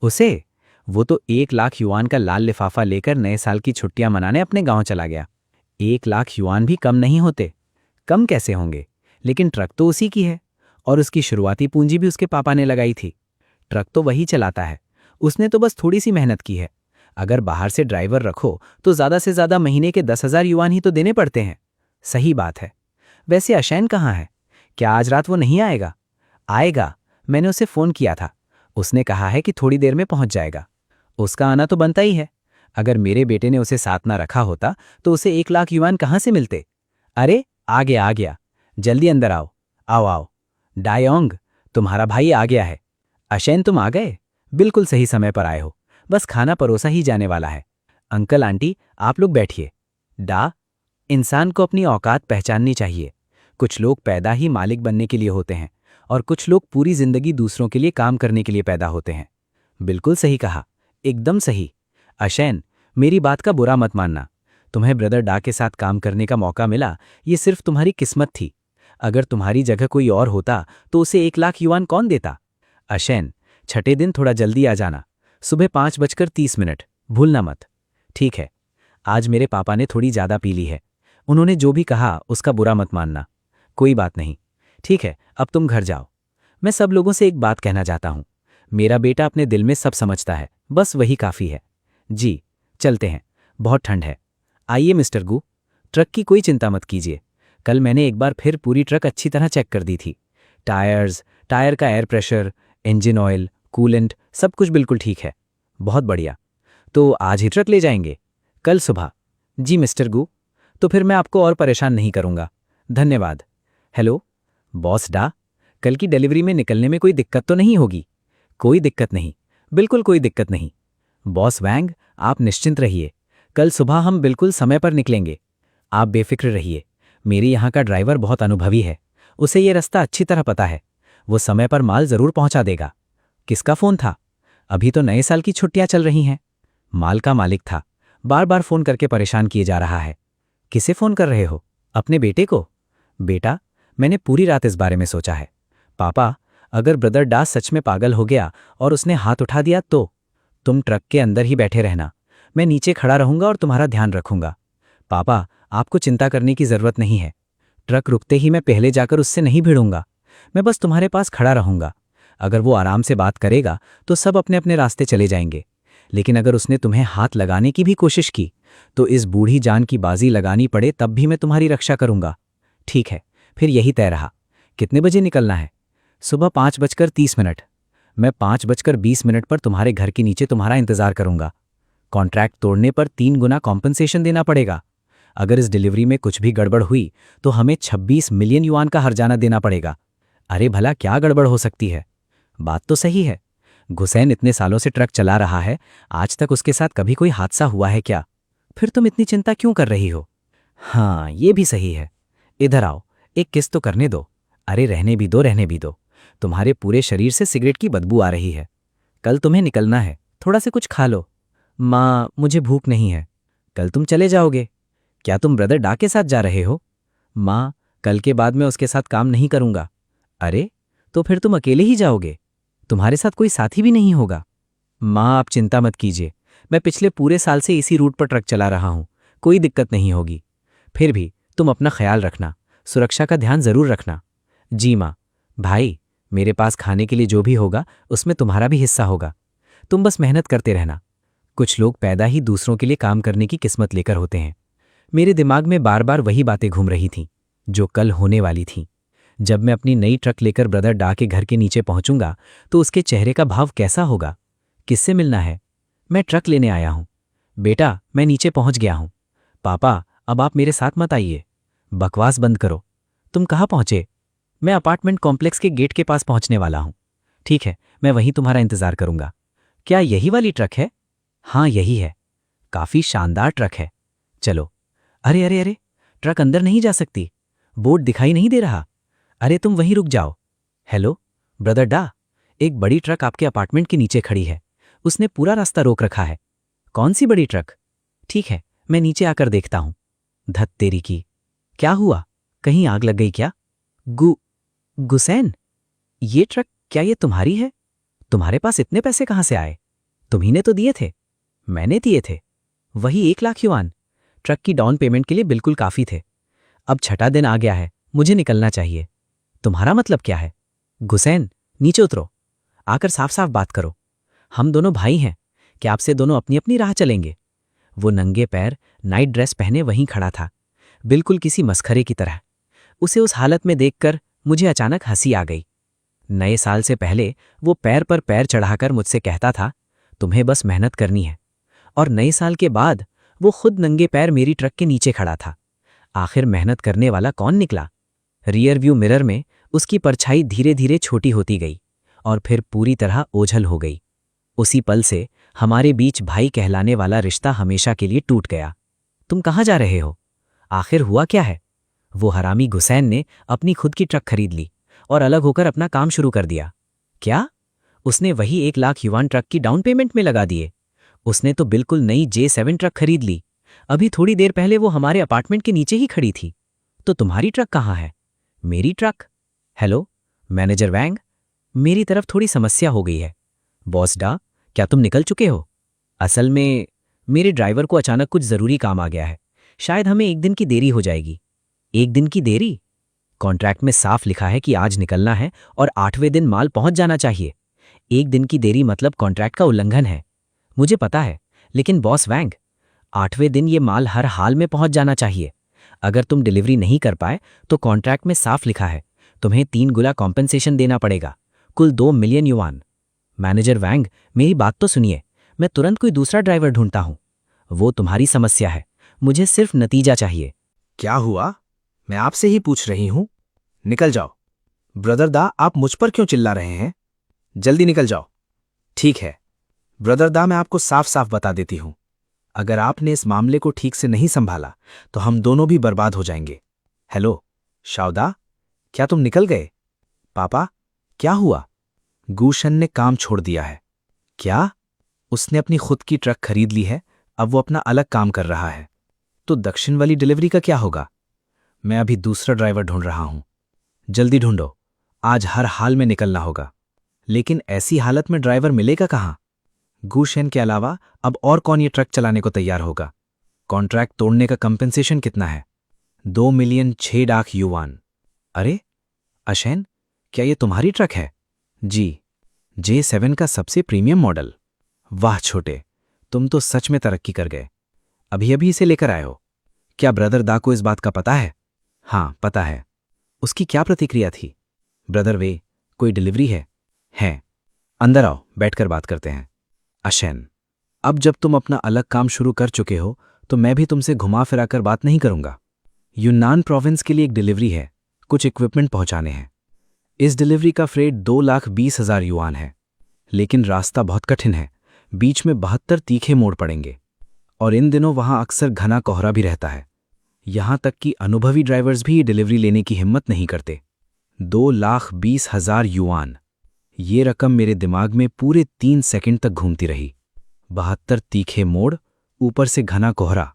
उसे? वो तो 1 लाख युआन का लाल लिफाफा लेकर नए साल की छुट्टियां मनाने अपने गांव चला गया। 1 लाख युआन भी कम नहीं होते। कम कैसे होंगे, लेकिन ट्रक तो उसी की है और उसकी शुरुआती पूंजी भी उसके पापा ने लगाई थी। ट्रक तो वही चलाता है, उसने तो बस थोड़ी सी मेहनत की है। अगर बाहर से ड्राइवर रखो तो ज्यादा से ज्यादा महीने के 10,000 युआन ही तो देने पड़ते हैं। सही बात है। वैसे अशैन कहाँ है? क्या आज रात वो नहीं आएगा? आएगा, मैंने उसे फोन किया था, उसने कहा है कि थोड़ी देर में पहुंच जाएगा। उसका आना तो बनता ही है। अगर मेरे बेटे ने उसे साथ ना रखा होता तो उसे 1 लाख युआन कहाँ से मिलते? अरे आ गया, आ गया, जल्दी अंदर आओ। आओ आओ। डायोंग, तुम्हारा भाई आ गया है। अशैन, तुम आ गए? बिल्कुल सही समय पर आए हो, बस खाना परोसा ही जाने वाला है। अंकल आंटी, आप लोग बैठिए। डा, इंसान को अपनी औकात पहचाननी चाहिए। कुछ लोग पैदा ही मालिक बनने के लिए होते हैं और कुछ लोग पूरी जिंदगी दूसरों के लिए काम करने के लिए पैदा होते हैं। बिल्कुल सही कहा, एकदम सही। अशैन, मेरी बात का बुरा मत मानना। तुम्हें ब्रदर डा के साथ काम करने का मौका मिला, ये सिर्फ तुम्हारी किस्मत थी। अगर तुम्हारी जगह कोई और होता तो उसे 1 लाख युआन कौन देता? अशैन, छठे दिन थोड़ा जल्दी आ जाना, सुबह 5:30, भूलना मत। ठीक है। आज मेरे पापा ने थोड़ी ज्यादा पी ली है, उन्होंने जो भी कहा उसका बुरा मत मानना। कोई बात नहीं। ठीक है, अब तुम घर जाओ। मैं सब लोगों से एक बात कहना चाहता हूं, मेरा बेटा अपने दिल में सब समझता है, बस वही काफी है। जी, चलते हैं, बहुत ठंड है। आइए मिस्टर गू, ट्रक की कोई चिंता मत कीजिए। कल मैंने एक बार फिर पूरी ट्रक अच्छी तरह चेक कर दी थी। टायर्स, टायर का air pressure, engine oil, coolant, सब कुछ बिल्कुल ठीक है। बहुत बढ़िया। तो आज ही ट्रक ले जाएंगे? कल सुबह। जी मिस्टर गू, तो फिर मैं आपको और परेशान नहीं करूंगा। धन्यवाद। हेलो बॉस डा, कल की डिलीवरी में निकलने में कोई दिक्कत तो नहीं होगी? कोई दिक्कत नहीं, बिल्कुल कोई दिक्कत नहीं। बॉस वैंग, आप निश्चिंत रहिए, कल सुबह हम बिल्कुल समय पर निकलेंगे। आप बेफिक्र रहिए, मेरे यहाँ का ड्राइवर बहुत अनुभवी है, उसे ये रास्ता अच्छी तरह पता है, वो समय पर माल जरूर पहुंचा देगा। किसका फोन था? अभी तो नए साल की छुट्टियां चल रही हैं। माल का मालिक था, बार बार फोन करके परेशान किए जा रहा है। किसे फोन कर रहे हो? अपने बेटे को? बेटा, मैंने पूरी रात इस बारे में सोचा है। पापा, अगर ब्रदर डास सच में पागल हो गया और उसने हाथ उठा दिया तो? तुम ट्रक के अंदर ही बैठे रहना, मैं नीचे खड़ा रहूंगा और तुम्हारा ध्यान रखूंगा। पापा, आपको चिंता करने की जरूरत नहीं है। ट्रक रुकते ही मैं पहले जाकर उससे नहीं भिड़ूंगा, मैं बस तुम्हारे पास खड़ा रहूंगा। अगर वो आराम से बात करेगा तो सब अपने अपने रास्ते चले जाएंगे, लेकिन अगर उसने तुम्हें हाथ लगाने की भी कोशिश की तो इस बूढ़ी जान की बाजी लगानी पड़े तब भी मैं तुम्हारी रक्षा करूंगा। ठीक है, फिर यही तय रहा। कितने बजे निकलना है? सुबह 5:30। मैं 5:20 पर तुम्हारे घर के नीचे तुम्हारा इंतजार करूंगा। कॉन्ट्रैक्ट तोड़ने पर 3 गुना कॉम्पनसेशन देना पड़ेगा। अगर इस डिलीवरी में कुछ भी गड़बड़ हुई तो हमें 26 मिलियन युआन का हर्जाना देना पड़ेगा। अरे भला क्या गड़बड़ हो सकती है? बात तो सही है, गुसैन इतने सालों से ट्रक चला रहा है, आज तक उसके साथ कभी कोई हादसा हुआ है क्या? फिर तुम इतनी चिंता क्यों कर रही हो? हाँ, ये भी सही है। इधर आओ, एक किस तो करने दो। अरे रहने भी दो, रहने भी दो। तुम्हारे पूरे शरीर से सिगरेट की बदबू आ रही है। कल तुम्हें निकलना है, थोड़ा से कुछ खा लो। माँ, मुझे भूख नहीं है। कल तुम चले जाओगे? क्या तुम ब्रदर डा के साथ जा रहे हो? माँ, कल के बाद मैं उसके साथ काम नहीं करूंगा। अरे, तो फिर तुम अकेले ही जाओगे? तुम्हारे साथ कोई साथी भी नहीं होगा? माँ, आप चिंता मत कीजिए, मैं पिछले पूरे साल से इसी रूट पर ट्रक चला रहा हूं, कोई दिक्कत नहीं होगी। फिर भी तुम अपना ख्याल रखना, सुरक्षा का ध्यान जरूर रखना। जी माँ। भाई, मेरे पास खाने के लिए जो भी होगा उसमें तुम्हारा भी हिस्सा होगा। तुम बस मेहनत करते रहना। कुछ लोग पैदा ही दूसरों के लिए काम करने की किस्मत लेकर होते हैं। मेरे दिमाग में बार बार वही बातें घूम रही थीं जो कल होने वाली थीं। जब मैं अपनी नई ट्रक लेकर ब्रदर डा के घर के नीचे पहुंचूंगा तो उसके चेहरे का भाव कैसा होगा? किससे मिलना है? मैं ट्रक लेने आया हूं। बेटा, मैं नीचे पहुंच गया हूं। पापा, अब आप मेरे साथ मत आइए। बकवास बंद करो। तुम कहाँ पहुंचे? मैं अपार्टमेंट कॉम्प्लेक्स के गेट के पास पहुंचने वाला हूं। ठीक है, मैं वहीं तुम्हारा इंतजार करूंगा। क्या यही वाली ट्रक है? हाँ, यही है। काफी शानदार ट्रक है। चलो। अरे अरे अरे, ट्रक अंदर नहीं जा सकती, बोर्ड दिखाई नहीं दे रहा। अरे तुम वहीं रुक जाओ। हेलो ब्रदर डा, एक बड़ी ट्रक आपके अपार्टमेंट के नीचे खड़ी है, उसने पूरा रास्ता रोक रखा है। कौन सी बड़ी ट्रक? ठीक है, मैं नीचे आकर देखता हूं। धत तेरी की, क्या हुआ? कहीं आग लग गई क्या? गुसैन, ये ट्रक क्या ये तुम्हारी है? तुम्हारे पास इतने पैसे कहां से आए? तुम्ही ने तो दिए थे। मैंने दिए थे, वही 1 लाख युआन। ट्रक की डाउन पेमेंट के लिए बिल्कुल काफी थे। अब छठा दिन आ गया है, मुझे निकलना चाहिए। तुम्हारा मतलब क्या है? गुसैन, नीचे उतरो, आकर साफ साफ बात करो। हम दोनों भाई हैं, क्या आपसे दोनों अपनी अपनी राह चलेंगे? वो नंगे पैर नाइट ड्रेस पहने वहीं खड़ा था, बिल्कुल किसी मस्खरे की तरह। उसे उस हालत में देखकर मुझे अचानक हंसी आ गई। नए साल से पहले वो पैर पर पैर चढ़ाकर मुझसे कहता था, तुम्हें बस मेहनत करनी है। और नए साल के बाद वो खुद नंगे पैर मेरी ट्रक के नीचे खड़ा था। आखिर मेहनत करने वाला कौन निकला? रियर व्यू मिरर में उसकी परछाई धीरे धीरे छोटी होती गई और फिर पूरी तरह ओझल हो गई। उसी पल से हमारे बीच भाई कहलाने वाला रिश्ता हमेशा के लिए टूट गया। तुम कहाँ जा रहे हो? आखिर हुआ क्या है? वो हरामी गुसैन ने अपनी खुद की ट्रक खरीद ली और अलग होकर अपना काम शुरू कर दिया। क्या? उसने वही 1 लाख युआन ट्रक की डाउन पेमेंट में लगा दिए। उसने तो बिल्कुल नई J7 ट्रक खरीद ली। अभी थोड़ी देर पहले वो हमारे अपार्टमेंट के नीचे ही खड़ी थी। तो तुम्हारी ट्रक कहाँ है? मेरी ट्रक? हेलो मैनेजर वैंग, मेरी तरफ थोड़ी समस्या हो गई है। बॉस डा, क्या तुम निकल चुके हो? असल में मेरे ड्राइवर को अचानक कुछ जरूरी काम आ गया है, शायद हमें 1 दिन की देरी हो जाएगी। 1 दिन की देरी? कॉन्ट्रैक्ट में साफ लिखा है कि आज निकलना है और 8वें दिन माल पहुंच जाना चाहिए। 1 दिन की देरी मतलब कॉन्ट्रैक्ट का उल्लंघन है। मुझे पता है, लेकिन बॉस वैंग, 8वें दिन ये माल हर हाल में पहुंच जाना चाहिए। अगर तुम डिलीवरी नहीं कर पाए तो कॉन्ट्रैक्ट में साफ लिखा है तुम्हें 3 गुना कॉम्पनसेशन देना पड़ेगा, कुल 2 मिलियन युआन। मैनेजर वैंग, मेरी बात तो सुनिए, मैं तुरंत कोई दूसरा ड्राइवर ढूंढता हूं। वो तुम्हारी समस्या है, मुझे सिर्फ नतीजा चाहिए। क्या हुआ? मैं आपसे ही पूछ रही हूं। निकल जाओ। ब्रदर दा, आप मुझ पर क्यों चिल्ला रहे हैं? जल्दी निकल जाओ। ठीक है, ब्रदर दा, मैं आपको साफ साफ बता देती हूं, अगर आपने इस मामले को ठीक से नहीं संभाला तो हम दोनों भी बर्बाद हो जाएंगे। हेलो शावदा, क्या तुम निकल गए? पापा, क्या हुआ? गूशन ने काम छोड़ दिया है। क्या? उसने अपनी खुद की ट्रक खरीद ली है, अब वो अपना अलग काम कर रहा है। तो दक्षिण वाली डिलीवरी का क्या होगा? मैं अभी दूसरा ड्राइवर ढूंढ रहा हूं। जल्दी ढूंढो, आज हर हाल में निकलना होगा। लेकिन ऐसी हालत में ड्राइवर मिलेगा कहां? गूशेन के अलावा अब और कौन ये ट्रक चलाने को तैयार होगा? कॉन्ट्रैक्ट तोड़ने का कंपेंसेशन कितना है? 2,06,00,000 युवान। अरे अशैन, क्या ये तुम्हारी ट्रक है? जी, J7 का सबसे प्रीमियम मॉडल। वाह छोटे, तुम तो सच में तरक्की कर गए। अभी अभी इसे लेकर आए हो। क्या ब्रदर दा को इस बात का पता है? हाँ, पता है। उसकी क्या प्रतिक्रिया थी? ब्रदर वे, कोई डिलीवरी है? हैं। अंदर आओ, बैठकर बात करते हैं। अशैन, अब जब तुम अपना अलग काम शुरू कर चुके हो तो मैं भी तुमसे घुमा फिराकर बात नहीं करूंगा। यूनान प्रोविंस के लिए एक डिलीवरी है, कुछ इक्विपमेंट पहुंचाने हैं। इस डिलीवरी का फ्रेट 2,20,000 युआन है, लेकिन रास्ता बहुत कठिन है। बीच में 72 तीखे मोड़ पड़ेंगे और इन दिनों वहां अक्सर घना कोहरा भी रहता है। यहां तक कि अनुभवी ड्राइवर्स भी ये डिलीवरी लेने की हिम्मत नहीं करते। 2,20,000 युआन, ये रकम मेरे दिमाग में पूरे 3 सेकंड तक घूमती रही। 72 तीखे मोड़, ऊपर से घना कोहरा।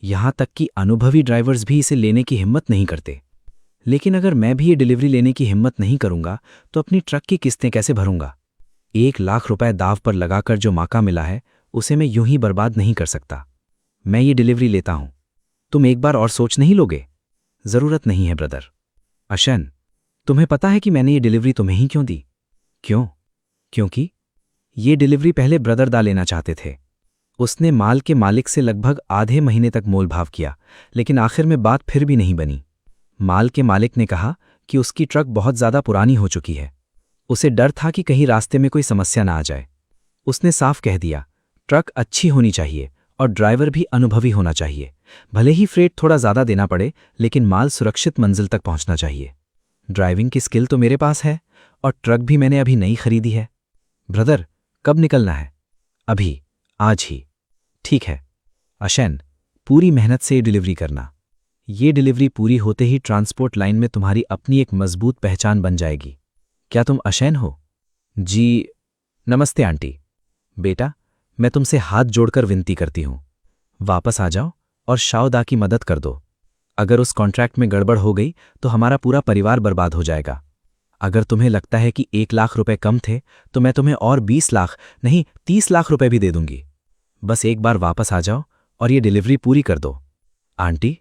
यहां तक कि अनुभवी ड्राइवर्स भी इसे लेने की हिम्मत नहीं करते। लेकिन अगर मैं भी ये डिलीवरी लेने की हिम्मत नहीं करूंगा तो अपनी ट्रक की किस्तें कैसे भरूंगा? 1,00,000 रुपए दाव पर लगाकर जो मौका मिला है उसे मैं यूं ही बर्बाद नहीं कर सकता। मैं ये डिलीवरी लेता हूं। तुम एक बार और सोच नहीं लोगे? जरूरत नहीं है ब्रदर। अशन, तुम्हें पता है कि मैंने ये डिलीवरी तुम्हें ही क्यों दी? क्यों? क्योंकि ये डिलीवरी पहले ब्रदर दा लेना चाहते थे। उसने माल के मालिक से लगभग आधे महीने तक मोलभाव किया, लेकिन आखिर में बात फिर भी नहीं बनी। माल के मालिक ने कहा कि उसकी ट्रक बहुत ज्यादा पुरानी हो चुकी है। उसे डर था कि कहीं रास्ते में कोई समस्या ना आ जाए। उसने साफ कह दिया, ट्रक अच्छी होनी चाहिए और ड्राइवर भी अनुभवी होना चाहिए। भले ही फ्रेट थोड़ा ज्यादा देना पड़े, लेकिन माल सुरक्षित मंजिल तक पहुंचना चाहिए। ड्राइविंग की स्किल तो मेरे पास है और ट्रक भी मैंने अभी नई खरीदी है। ब्रदर, कब निकलना है? अभी, आज ही। ठीक है अशैन, पूरी मेहनत से ये डिलीवरी करना। ये डिलीवरी पूरी होते ही ट्रांसपोर्ट लाइन में तुम्हारी अपनी एक मजबूत पहचान बन जाएगी। क्या तुम अशैन हो? जी, नमस्ते आंटी। बेटा, मैं तुमसे हाथ जोड़कर विनती करती हूं, वापस आ जाओ और शावदा की मदद कर दो। अगर उस कॉन्ट्रैक्ट में गड़बड़ हो गई तो हमारा पूरा परिवार बर्बाद हो जाएगा। अगर तुम्हें लगता है कि 1,00,000 रुपए कम थे तो मैं तुम्हें और 20 लाख नहीं 30 लाख रुपए भी दे दूंगी। बस एक बार वापस आ जाओ और ये डिलीवरी पूरी कर दो। आंटी,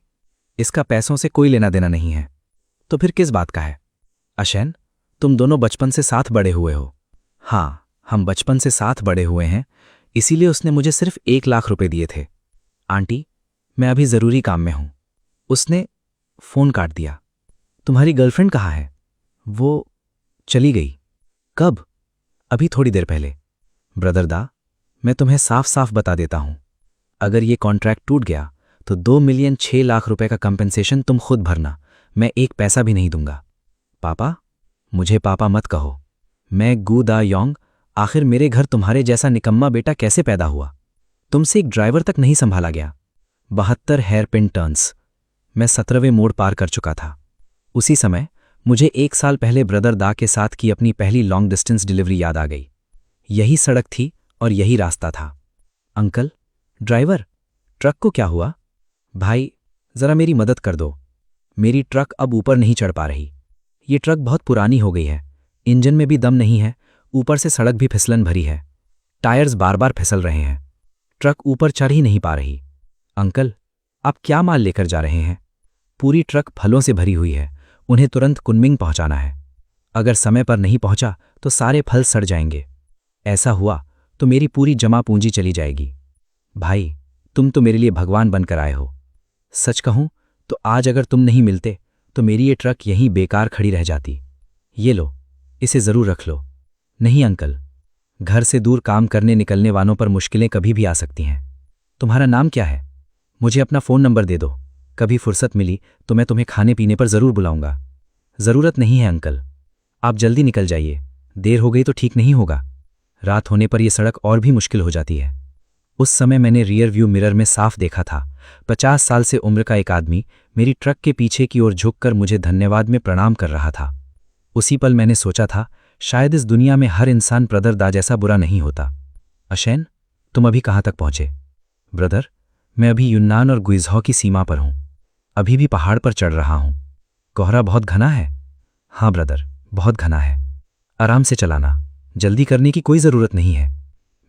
इसका पैसों से कोई लेना देना नहीं है। तो फिर किस बात का है? अशैन, तुम दोनों बचपन से साथ बड़े हुए हो। हाँ, हम बचपन से साथ बड़े हुए हैं, इसीलिए उसने मुझे सिर्फ 1,00,000 रुपए दिए थे। आंटी, मैं अभी जरूरी काम में हूं। उसने फोन काट दिया। तुम्हारी गर्लफ्रेंड कहाँ है? वो चली गई। कब? अभी थोड़ी देर पहले। ब्रदर दा, मैं तुम्हें साफ साफ बता देता हूं, अगर ये कॉन्ट्रैक्ट टूट गया तो 2,06,00,000 रुपए का कंपेंसेशन तुम खुद भरना। मैं एक पैसा भी नहीं दूंगा। पापा, मुझे पापा मत कहो। मैं गू दा योंग, आखिर मेरे घर तुम्हारे जैसा निकम्मा बेटा कैसे पैदा हुआ? तुमसे एक ड्राइवर तक नहीं संभाला गया। 72 हेयरपिन टर्न्स। मैं 17वें मोड़ पार कर चुका था। उसी समय मुझे 1 साल पहले ब्रदर दा के साथ की अपनी पहली लॉन्ग डिस्टेंस डिलीवरी याद आ गई। यही सड़क थी और यही रास्ता था। अंकल, ड्राइवर, ट्रक को क्या हुआ? भाई, जरा मेरी मदद कर दो। मेरी ट्रक अब ऊपर नहीं चढ़ पा रही। ये ट्रक बहुत पुरानी हो गई है, इंजन में भी दम नहीं है, ऊपर से सड़क भी फिसलन भरी है। टायर्स बार बार फिसल रहे हैं। ट्रक ऊपर चढ़ ही नहीं पा रही। अंकल, आप क्या माल लेकर जा रहे हैं? पूरी ट्रक फलों से भरी हुई है, उन्हें तुरंत कुनमिंग पहुंचाना है। अगर समय पर नहीं पहुंचा तो सारे फल सड़ जाएंगे। ऐसा हुआ तो मेरी पूरी जमा पूंजी चली जाएगी। भाई, तुम तो मेरे लिए भगवान बनकर आए हो। सच कहूं तो आज अगर तुम नहीं मिलते तो मेरी ये ट्रक यहीं बेकार खड़ी रह जाती। ये लो, इसे जरूर रख लो। नहीं अंकल, घर से दूर काम करने निकलने वालों पर मुश्किलें कभी भी आ सकती हैं। तुम्हारा नाम क्या है? मुझे अपना फ़ोन नंबर दे दो, कभी फुर्सत मिली तो मैं तुम्हें खाने पीने पर ज़रूर बुलाऊंगा। ज़रूरत नहीं है अंकल, आप जल्दी निकल जाइए, देर हो गई तो ठीक नहीं होगा। रात होने पर यह सड़क और भी मुश्किल हो जाती है। उस समय मैंने रियर व्यू मिरर में साफ देखा था 50 साल से उम्र का एक आदमी मेरी ट्रक के पीछे की ओर झुककर मुझे धन्यवाद में प्रणाम कर रहा था। उसी पल मैंने सोचा था, शायद इस दुनिया में हर इंसान ब्रदर दा जैसा बुरा नहीं होता। अशैन, तुम अभी कहाँ तक पहुंचे? ब्रदर, मैं अभी यून्नान और गुइज़हौ की सीमा पर हूं। अभी भी पहाड़ पर चढ़ रहा हूं। कोहरा बहुत घना है। हाँ ब्रदर, बहुत घना है। आराम से चलाना, जल्दी करने की कोई ज़रूरत नहीं है।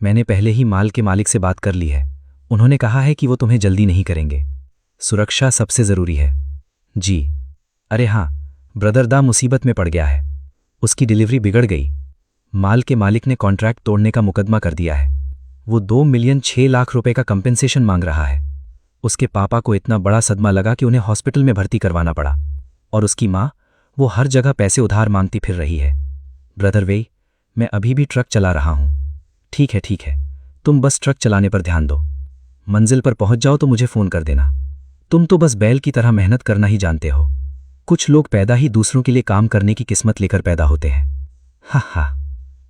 मैंने पहले ही माल के मालिक से बात कर ली है। उन्होंने कहा है कि वो तुम्हें जल्दी नहीं करेंगे। सुरक्षा सबसे ज़रूरी है। जी। अरे हाँ, ब्रदर दा मुसीबत में पड़ गया है। उसकी डिलीवरी बिगड़ गई। माल के मालिक ने कॉन्ट्रैक्ट तोड़ने का मुकदमा कर दिया है। वो 2,06,00,000 रुपए का कंपेंसेशन मांग रहा है। उसके पापा को इतना बड़ा सदमा लगा कि उन्हें हॉस्पिटल में भर्ती करवाना पड़ा। और उसकी माँ, वो हर जगह पैसे उधार मांगती फिर रही है। ब्रदर वेई, मैं अभी भी ट्रक चला रहा हूँ। ठीक है, तुम बस ट्रक चलाने पर ध्यान दो। मंजिल पर पहुंच जाओ तो मुझे फ़ोन कर देना। तुम तो बस बैल की तरह मेहनत करना ही जानते हो। कुछ लोग पैदा ही दूसरों के लिए काम करने की किस्मत लेकर पैदा होते हैं। हा,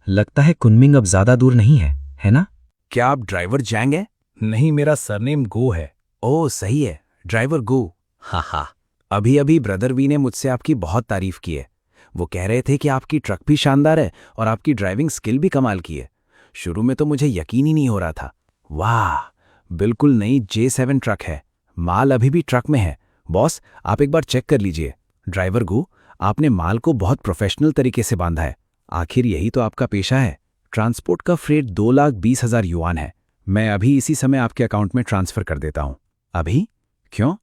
लगता है कुनमिंग अब ज़्यादा दूर नहीं है ना? क्या आप ड्राइवर जैंग हैं? नहीं, मेरा सरनेम गो है। ओह सही है, ड्राइवर गो। हा। अभी ब्रदर वी ने मुझसे आपकी बहुत तारीफ की है। वो कह रहे थे कि आपकी ट्रक भी शानदार है और आपकी ड्राइविंग स्किल भी कमाल की है। शुरू में तो मुझे यकीन ही नहीं हो रहा था। वाह, बिल्कुल नई J7 ट्रक है। माल अभी भी ट्रक में है। बॉस, आप एक बार चेक कर लीजिए। ड्राइवर गो, आपने माल को बहुत प्रोफेशनल तरीके से बांधा है। आखिर यही तो आपका पेशा है। ट्रांसपोर्ट का फ्रेट 2,20,000 युआन है। मैं अभी इसी समय आपके अकाउंट में ट्रांसफर कर देता हूं। अभी? क्यों?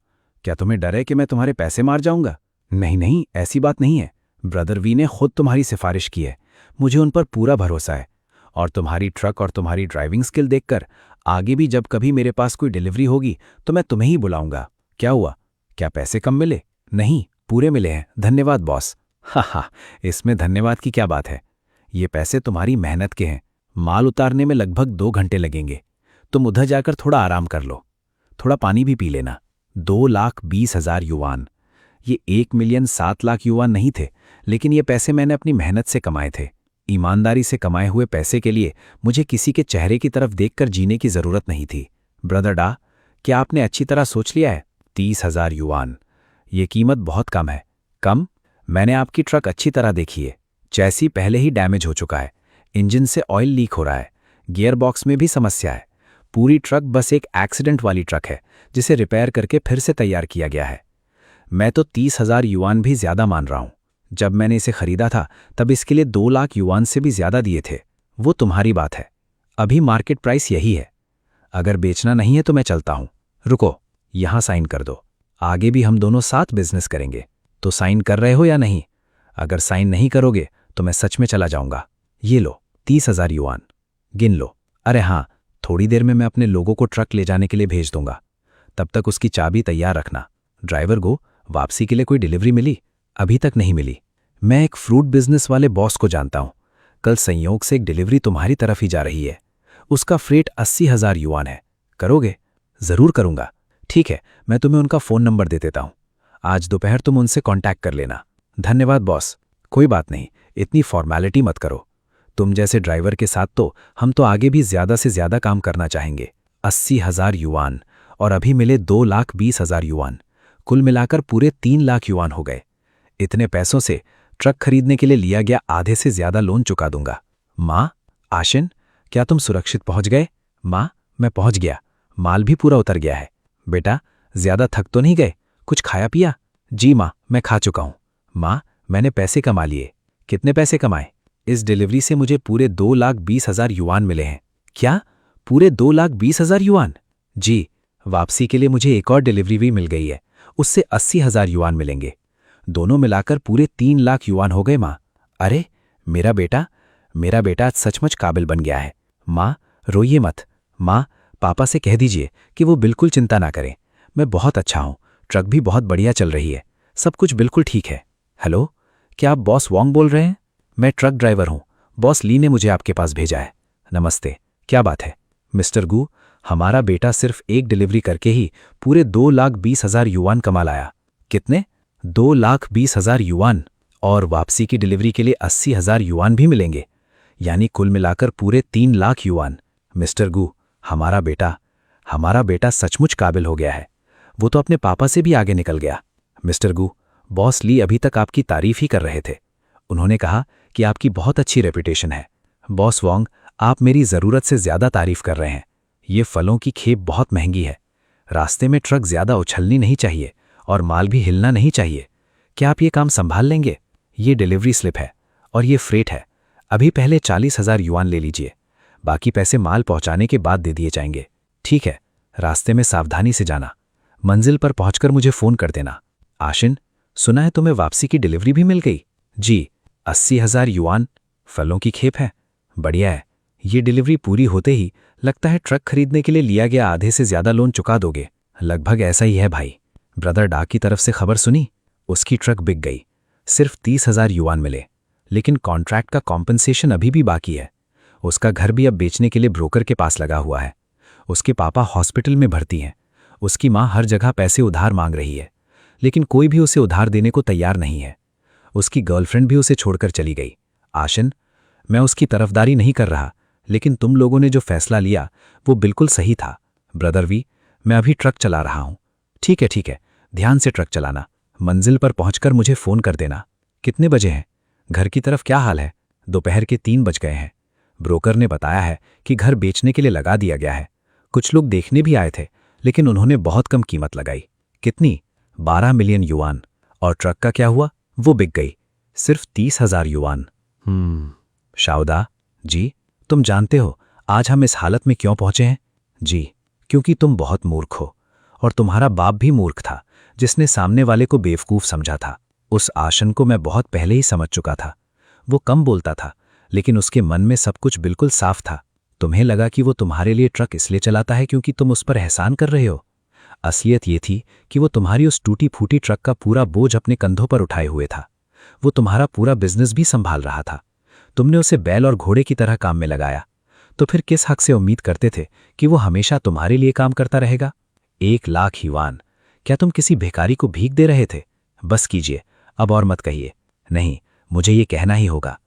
क्या तुम्हें डर है कि मैं तुम्हारे पैसे मार जाऊंगा? नहीं, ऐसी बात नहीं है। ब्रदर वी ने खुद तुम्हारी सिफारिश की है। मुझे उन पर पूरा भरोसा है। और तुम्हारी ट्रक और तुम्हारी ड्राइविंग स्किल देखकर आगे भी जब कभी मेरे पास कोई डिलीवरी होगी तो मैं तुम्हें ही बुलाऊंगा। क्या हुआ? क्या पैसे कम मिले? नहीं, पूरे मिले हैं। धन्यवाद बॉस। हा, इसमें धन्यवाद की क्या बात है? ये पैसे तुम्हारी मेहनत के हैं। माल उतारने में लगभग 2 घंटे लगेंगे। तुम उधर जाकर थोड़ा आराम कर लो। थोड़ा पानी भी पी लेना। 2,20,000 युआन। ये 1,07,00,000 युआन नहीं थे, लेकिन ये पैसे मैंने अपनी मेहनत से कमाए थे। ईमानदारी से कमाए हुए पैसे के लिए मुझे किसी के चेहरे की तरफ देखकर जीने की जरूरत नहीं थी। ब्रदर डा, क्या आपने अच्छी तरह सोच लिया है? 30,000 युआन। ये कीमत बहुत कम है। कम? मैंने आपकी ट्रक अच्छी तरह देखी है। चैसी पहले ही डैमेज हो चुका है। इंजन से ऑयल लीक हो रहा है। गियर बॉक्स में भी समस्या है। पूरी ट्रक बस एक एक्सीडेंट वाली ट्रक है जिसे रिपेयर करके फिर से तैयार किया गया है। मैं तो 30,000 युआन भी ज्यादा मान रहा हूं। जब मैंने इसे खरीदा था तब इसके लिए 2 लाख युआन से भी ज्यादा दिए थे। वो तुम्हारी बात है। अभी मार्केट प्राइस यही है। अगर बेचना नहीं है तो मैं चलता हूं। रुको, यहां साइन कर दो। आगे भी हम दोनों साथ बिजनेस करेंगे। तो साइन कर रहे हो या नहीं? अगर साइन नहीं करोगे तो मैं सच में चला जाऊंगा। ये लो 30,000 युआन। गिन लो। अरे हाँ, थोड़ी देर में मैं अपने लोगों को ट्रक ले जाने के लिए भेज दूंगा। तब तक उसकी चाबी तैयार रखना। ड्राइवर गो, वापसी के लिए कोई डिलीवरी मिली? अभी तक नहीं मिली। मैं एक फ्रूट बिजनेस वाले बॉस को जानता हूं। कल संयोग से एक डिलीवरी तुम्हारी तरफ ही जा रही है। उसका फ्रेट 80,000 युआन है। करोगे? जरूर करूंगा। ठीक है, मैं तुम्हें उनका फ़ोन नंबर दे देता हूं। आज दोपहर तुम उनसे कांटेक्ट कर लेना। धन्यवाद बॉस। कोई बात नहीं, इतनी फॉर्मेलिटी मत करो। तुम जैसे ड्राइवर के साथ तो हम तो आगे भी ज्यादा से ज्यादा काम करना चाहेंगे। 80,000 युआन और अभी मिले 2,20,000 युआन। कुल मिलाकर पूरे 3 लाख युआन हो गए। इतने पैसों से ट्रक खरीदने के लिए लिया गया आधे से ज्यादा लोन चुका दूंगा। माँ, आशिन, क्या तुम सुरक्षित पहुंच गए? माँ, मैं पहुंच गया। माल भी पूरा उतर गया है। बेटा, ज्यादा थक तो नहीं गए? कुछ खाया पिया? जी माँ, मैं खा चुका हूं। माँ, मैंने पैसे कमा लिए। कितने पैसे कमाए? इस डिलीवरी से मुझे पूरे 2,20,000 युआन मिले हैं। क्या? पूरे 2,20,000 युआन? जी, वापसी के लिए मुझे एक और डिलीवरी भी मिल गई है। उससे 80,000 युआन मिलेंगे। दोनों मिलाकर पूरे 3 लाख युआन हो गए माँ। अरे, मेरा बेटा आज सचमुच काबिल बन गया है। माँ, रोइए मत। माँ, पापा से कह दीजिए कि वो बिल्कुल चिंता ना करें। मैं बहुत अच्छा हूँ। ट्रक भी बहुत बढ़िया चल रही है। सब कुछ बिल्कुल ठीक है। हेलो, क्या आप बॉस वॉन्ग बोल रहे हैं? मैं ट्रक ड्राइवर हूँ। बॉस ली ने मुझे आपके पास भेजा है। नमस्ते, क्या बात है? मिस्टर गू, हमारा बेटा सिर्फ एक डिलीवरी करके ही पूरे 2,20,000 युआन कमा लाया। कितने? 2,20,000 युआन। और वापसी की डिलीवरी के लिए 80,000 युआन भी मिलेंगे। यानी कुल मिलाकर पूरे 3 लाख युआन। मिस्टर गू, हमारा बेटा सचमुच काबिल हो गया है। वो तो अपने पापा से भी आगे निकल गया। मिस्टर गू, बॉस ली अभी तक आपकी तारीफ ही कर रहे थे। उन्होंने कहा कि आपकी बहुत अच्छी रेपुटेशन है। बॉस वोंग, आप मेरी ज़रूरत से ज़्यादा तारीफ कर रहे हैं। ये फलों की खेप बहुत महंगी है। रास्ते में ट्रक ज़्यादा उछलनी नहीं चाहिए और माल भी हिलना नहीं चाहिए। क्या आप ये काम संभाल लेंगे? ये डिलीवरी स्लिप है और ये फ्रेट है। अभी पहले 40,000 युआन ले लीजिए, बाकी पैसे माल पहुंचाने के बाद दे दिए जाएंगे। ठीक है, रास्ते में सावधानी से जाना। मंजिल पर पहुंचकर मुझे फ़ोन कर देना। आशिन, सुना है तुम्हें वापसी की डिलीवरी भी मिल गई? जी, 80,000 युआन फलों की खेप है। बढ़िया है। ये डिलीवरी पूरी होते ही लगता है ट्रक खरीदने के लिए लिया गया आधे से ज़्यादा लोन चुका दोगे। लगभग ऐसा ही है भाई। ब्रदर डाक की तरफ से खबर सुनी? उसकी ट्रक बिक गई। सिर्फ 30,000 युआन मिले, लेकिन कॉन्ट्रैक्ट का कॉम्पनसेशन अभी भी बाकी है। उसका घर भी अब बेचने के लिए ब्रोकर के पास लगा हुआ है। उसके पापा हॉस्पिटल में भर्ती हैं। उसकी माँ हर जगह पैसे उधार मांग रही है, लेकिन कोई भी उसे उधार देने को तैयार नहीं है। उसकी गर्लफ्रेंड भी उसे छोड़कर चली गई। आशिन, मैं उसकी तरफदारी नहीं कर रहा, लेकिन तुम लोगों ने जो फैसला लिया वो बिल्कुल सही था। ब्रदर वी, मैं अभी ट्रक चला रहा हूँ। ठीक है, ध्यान से ट्रक चलाना। मंजिल पर पहुंचकर मुझे फ़ोन कर देना। कितने बजे हैं? घर की तरफ क्या हाल है? दोपहर के 3 बज गए हैं। ब्रोकर ने बताया है कि घर बेचने के लिए लगा दिया गया है। कुछ लोग देखने भी आए थे, लेकिन उन्होंने बहुत कम कीमत लगाई। कितनी? 12 मिलियन युआन। और ट्रक का क्या हुआ? वो बिक गई, सिर्फ 30,000 युआन। शाउदा जी, तुम जानते हो आज हम इस हालत में क्यों पहुंचे हैं? जी, क्योंकि तुम बहुत मूर्ख हो, और तुम्हारा बाप भी मूर्ख था, जिसने सामने वाले को बेवकूफ समझा था। उस आशन को मैं बहुत पहले ही समझ चुका था। वो कम बोलता था, लेकिन उसके मन में सब कुछ बिल्कुल साफ था। तुम्हें लगा कि वो तुम्हारे लिए ट्रक इसलिए चलाता है क्योंकि तुम उस पर एहसान कर रहे हो। असलियत ये थी कि वो तुम्हारी उस टूटी फूटी ट्रक का पूरा बोझ अपने कंधों पर उठाए हुए था। वो तुम्हारा पूरा बिजनेस भी संभाल रहा था। तुमने उसे बैल और घोड़े की तरह काम में लगाया, तो फिर किस हक से उम्मीद करते थे कि वो हमेशा तुम्हारे लिए काम करता रहेगा? 1 लाख युआन, क्या तुम किसी भिखारी को भीख दे रहे थे? बस कीजिए, अब और मत कहिए। नहीं, मुझे ये कहना ही होगा।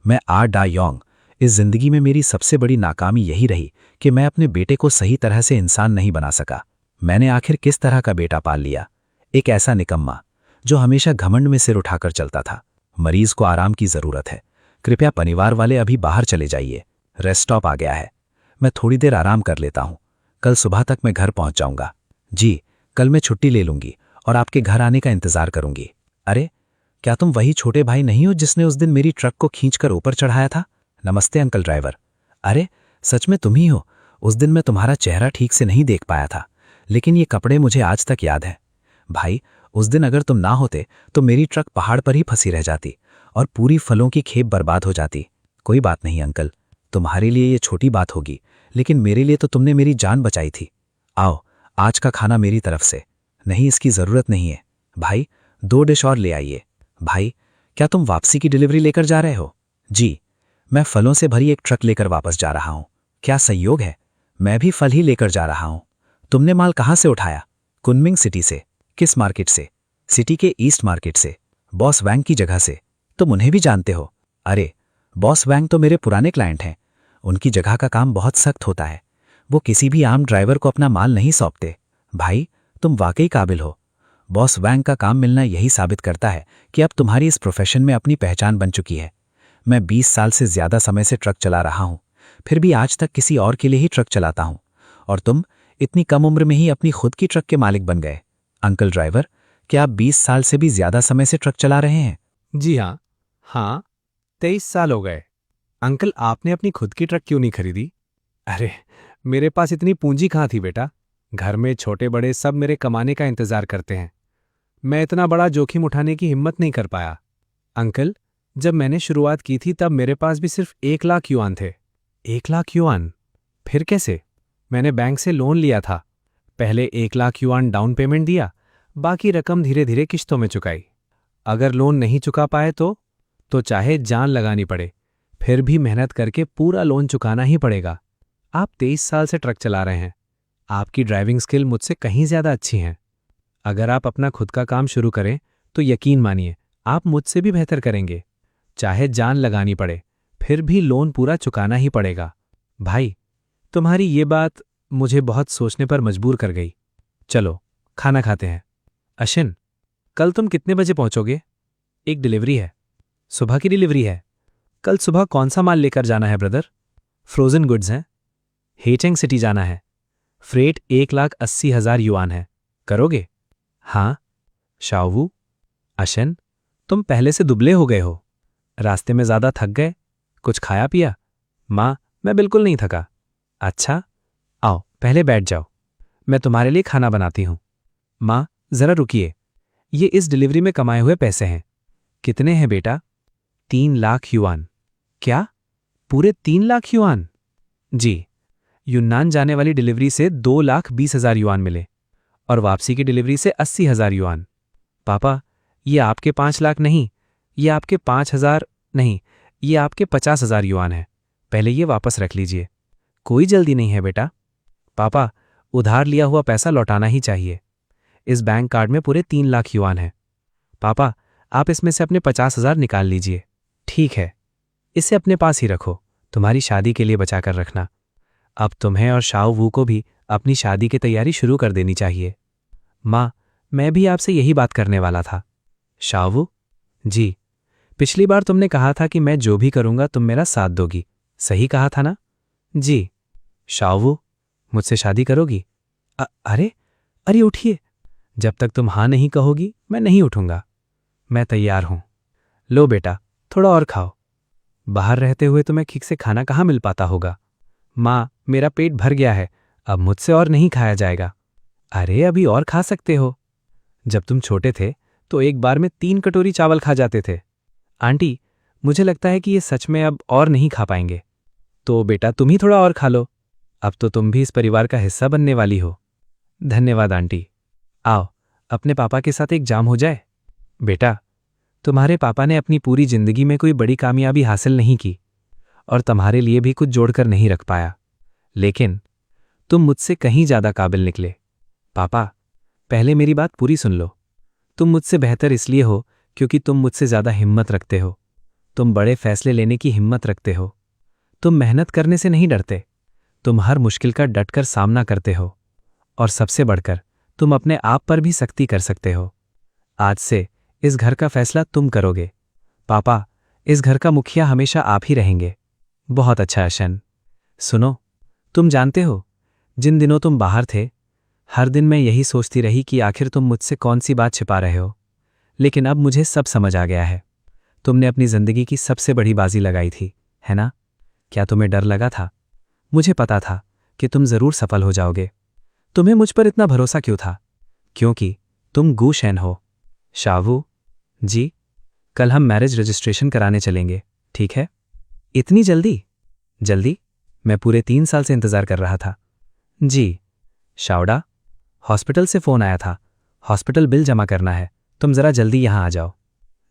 मैं आर डा योंग, इस जिंदगी में मेरी सबसे बड़ी नाकामी यही रही कि मैं अपने बेटे को सही तरह से इंसान नहीं बना सका। मैंने आखिर किस तरह का बेटा पाल लिया? एक ऐसा निकम्मा जो हमेशा घमंड में सिर उठाकर चलता था। मरीज को आराम की जरूरत है। कृपया परिवार वाले अभी बाहर चले जाइए। रेस्ट स्टॉप आ गया है। मैं थोड़ी देर आराम कर लेता हूँ। कल सुबह तक मैं घर पहुंच जाऊंगा। जी, कल मैं छुट्टी ले लूंगी और आपके घर आने का इंतजार करूंगी। अरे, क्या तुम वही छोटे भाई नहीं हो जिसने उस दिन मेरी ट्रक को खींचकर ऊपर चढ़ाया था? नमस्ते अंकल ड्राइवर। अरे, सच में तुम ही हो। उस दिन मैं तुम्हारा चेहरा ठीक से नहीं देख पाया था, लेकिन ये कपड़े मुझे आज तक याद हैं। भाई, उस दिन अगर तुम ना होते तो मेरी ट्रक पहाड़ पर ही फंसी रह जाती और पूरी फलों की खेप बर्बाद हो जाती। कोई बात नहीं अंकल, तुम्हारे लिए ये छोटी बात होगी, लेकिन मेरे लिए तो तुमने मेरी जान बचाई थी। आओ, आज का खाना मेरी तरफ से। नहीं, इसकी ज़रूरत नहीं है। भाई, 2 डिश और ले आइए। भाई, क्या तुम वापसी की डिलीवरी लेकर जा रहे हो? जी, मैं फलों से भरी एक ट्रक लेकर वापस जा रहा हूँ। क्या संयोग है, मैं भी फल ही लेकर जा रहा हूँ। तुमने माल कहाँ से उठाया? कुनमिंग सिटी से। किस मार्केट से? सिटी के ईस्ट मार्केट से, बॉस वैंग की जगह से। तुम उन्हें भी जानते हो? अरे, बॉस वैंग तो मेरे पुराने क्लाइंट हैं। उनकी जगह का काम बहुत सख्त होता है। वो किसी भी आम ड्राइवर को अपना माल नहीं सौंपते। भाई, तुम वाकई काबिल हो। बॉस वैंग का काम मिलना यही साबित करता है कि अब तुम्हारी इस प्रोफेशन में अपनी पहचान बन चुकी है। मैं 20 साल से ज़्यादा समय से ट्रक चला रहा हूँ, फिर भी आज तक किसी और के लिए ही ट्रक चलाता हूँ, और तुम इतनी कम उम्र में ही अपनी खुद की ट्रक के मालिक बन गए। अंकल ड्राइवर, क्या आप 20 साल से भी ज़्यादा समय से ट्रक चला रहे हैं? जी हाँ, 23 साल हो गए। अंकल, आपने अपनी खुद की ट्रक क्यों नहीं खरीदी? अरे, मेरे पास इतनी पूंजी कहाँ थी बेटा। घर में छोटे बड़े सब मेरे कमाने का इंतजार करते हैं। मैं इतना बड़ा जोखिम उठाने की हिम्मत नहीं कर पाया। अंकल, जब मैंने शुरुआत की थी तब मेरे पास भी सिर्फ 1 लाख युआन थे। 1 लाख युआन? फिर कैसे? मैंने बैंक से लोन लिया था। पहले 1 लाख युआन डाउन पेमेंट दिया, बाकी रकम धीरे धीरे किश्तों में चुकाई। अगर लोन नहीं चुका पाए तो चाहे जान लगानी पड़े, फिर भी मेहनत करके पूरा लोन चुकाना ही पड़ेगा। आप 23 साल से ट्रक चला रहे हैं। आपकी ड्राइविंग स्किल मुझसे कहीं ज़्यादा अच्छी हैं। अगर आप अपना खुद का काम शुरू करें तो यकीन मानिए आप मुझसे भी बेहतर करेंगे। चाहे जान लगानी पड़े, फिर भी लोन पूरा चुकाना ही पड़ेगा। भाई, तुम्हारी ये बात मुझे बहुत सोचने पर मजबूर कर गई। चलो खाना खाते हैं। अशिन, कल तुम कितने बजे पहुंचोगे? एक डिलीवरी है। सुबह की डिलीवरी है। कल सुबह कौन सा माल लेकर जाना है ब्रदर? फ्रोजन गुड्स हैं। हेचेंग सिटी जाना है। फ्रेट 1,80,000 युआन है। करोगे? हाँ। शाओवू, अशन, तुम पहले से दुबले हो गए हो। रास्ते में ज्यादा थक गए? कुछ खाया पिया? माँ, मैं बिल्कुल नहीं थका। अच्छा, आओ पहले बैठ जाओ, मैं तुम्हारे लिए खाना बनाती हूँ। माँ, जरा रुकिए, ये इस डिलीवरी में कमाए हुए पैसे हैं। कितने हैं बेटा? 3 लाख युआन। क्या? पूरे 3 लाख युआन? जी, यूनान जाने वाली डिलीवरी से 2,20,000 युआन मिले और वापसी की डिलीवरी से 80,000 युआन। पापा, ये आपके 5 लाख नहीं, ये आपके 5,000 नहीं, ये आपके 50,000 युआन है। पहले ये वापस रख लीजिए। कोई जल्दी नहीं है बेटा। पापा, उधार लिया हुआ पैसा लौटाना ही चाहिए। इस बैंक कार्ड में पूरे 3 लाख युआन है। पापा, आप इसमें से अपने 50,000 निकाल लीजिए। ठीक है, इसे अपने पास ही रखो, तुम्हारी शादी के लिए बचाकर रखना। अब तुम्हें और शाओवू को भी अपनी शादी की तैयारी शुरू कर देनी चाहिए। माँ, मैं भी आपसे यही बात करने वाला था। शाओवू? जी, पिछली बार तुमने कहा था कि मैं जो भी करूंगा तुम मेरा साथ दोगी, सही कहा था ना? जी। शाओवू, मुझसे शादी करोगी? अरे अरे उठिए, जब तक तुम हाँ नहीं कहोगी मैं नहीं उठूंगा। मैं तैयार हूं। लो बेटा, थोड़ा और खाओ। बाहर रहते हुए तुम्हें ठीक से खाना कहाँ मिल पाता होगा। माँ, मेरा पेट भर गया है, अब मुझसे और नहीं खाया जाएगा। अरे अभी और खा सकते हो। जब तुम छोटे थे तो एक बार में 3 कटोरी चावल खा जाते थे। आंटी, मुझे लगता है कि ये सच में अब और नहीं खा पाएंगे। तो बेटा तुम ही थोड़ा और खा लो, अब तो तुम भी इस परिवार का हिस्सा बनने वाली हो। धन्यवाद आंटी। आओ, अपने पापा के साथ एक जाम हो जाए। बेटा, तुम्हारे पापा ने अपनी पूरी जिंदगी में कोई बड़ी कामयाबी हासिल नहीं की और तुम्हारे लिए भी कुछ जोड़कर नहीं रख पाया, लेकिन तुम मुझसे कहीं ज्यादा काबिल निकले। पापा, पहले मेरी बात पूरी सुन लो। तुम मुझसे बेहतर इसलिए हो क्योंकि तुम मुझसे ज्यादा हिम्मत रखते हो। तुम बड़े फैसले लेने की हिम्मत रखते हो। तुम मेहनत करने से नहीं डरते। तुम हर मुश्किल का डटकर सामना करते हो और सबसे बढ़कर तुम अपने आप पर भी सख्ती कर सकते हो। आज से इस घर का फैसला तुम करोगे। पापा, इस घर का मुखिया हमेशा आप ही रहेंगे। बहुत अच्छा अशन। सुनो, तुम जानते हो, जिन दिनों तुम बाहर थे हर दिन मैं यही सोचती रही कि आखिर तुम मुझसे कौन सी बात छिपा रहे हो, लेकिन अब मुझे सब समझ आ गया है। तुमने अपनी जिंदगी की सबसे बड़ी बाजी लगाई थी, है ना? क्या तुम्हें डर लगा था? मुझे पता था कि तुम जरूर सफल हो जाओगे। तुम्हें मुझ पर इतना भरोसा क्यों था? क्योंकि तुम गू शैन हो। शावू जी, कल हम मैरिज रजिस्ट्रेशन कराने चलेंगे, ठीक है? इतनी जल्दी? जल्दी? मैं पूरे 3 साल से इंतजार कर रहा था। जी। शाओडा, हॉस्पिटल से फोन आया था, हॉस्पिटल बिल जमा करना है, तुम जरा जल्दी यहां आ जाओ।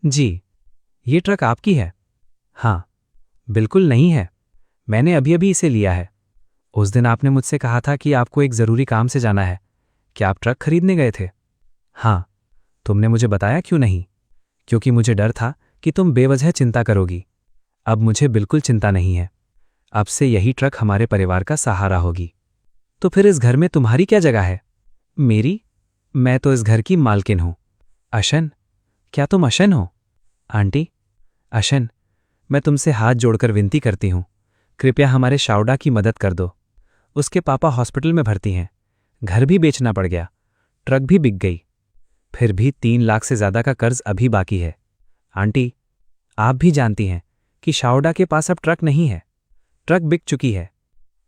जी। ये ट्रक आपकी है? हाँ। बिल्कुल नहीं है, मैंने अभी अभी इसे लिया है। उस दिन आपने मुझसे कहा था कि आपको एक जरूरी काम से जाना है। क्या आप ट्रक खरीदने गए थे? हाँ। तुमने मुझे बताया क्यों नहीं? क्योंकि मुझे डर था कि तुम बेवजह चिंता करोगी। अब मुझे बिल्कुल चिंता नहीं है। अब से यही ट्रक हमारे परिवार का सहारा होगी। तो फिर इस घर में तुम्हारी क्या जगह है? मेरी? मैं तो इस घर की मालकिन हूं। अशन? क्या तुम अशन हो? आंटी? अशन, मैं तुमसे हाथ जोड़कर विनती करती हूं, कृपया हमारे शाओडा की मदद कर दो। उसके पापा हॉस्पिटल में भर्ती हैं, घर भी बेचना पड़ गया, ट्रक भी बिक गई, फिर भी 3 लाख से ज्यादा का कर्ज अभी बाकी है। आंटी, आप भी जानती हैं कि शाओडा के पास अब ट्रक नहीं है, ट्रक बिक चुकी है।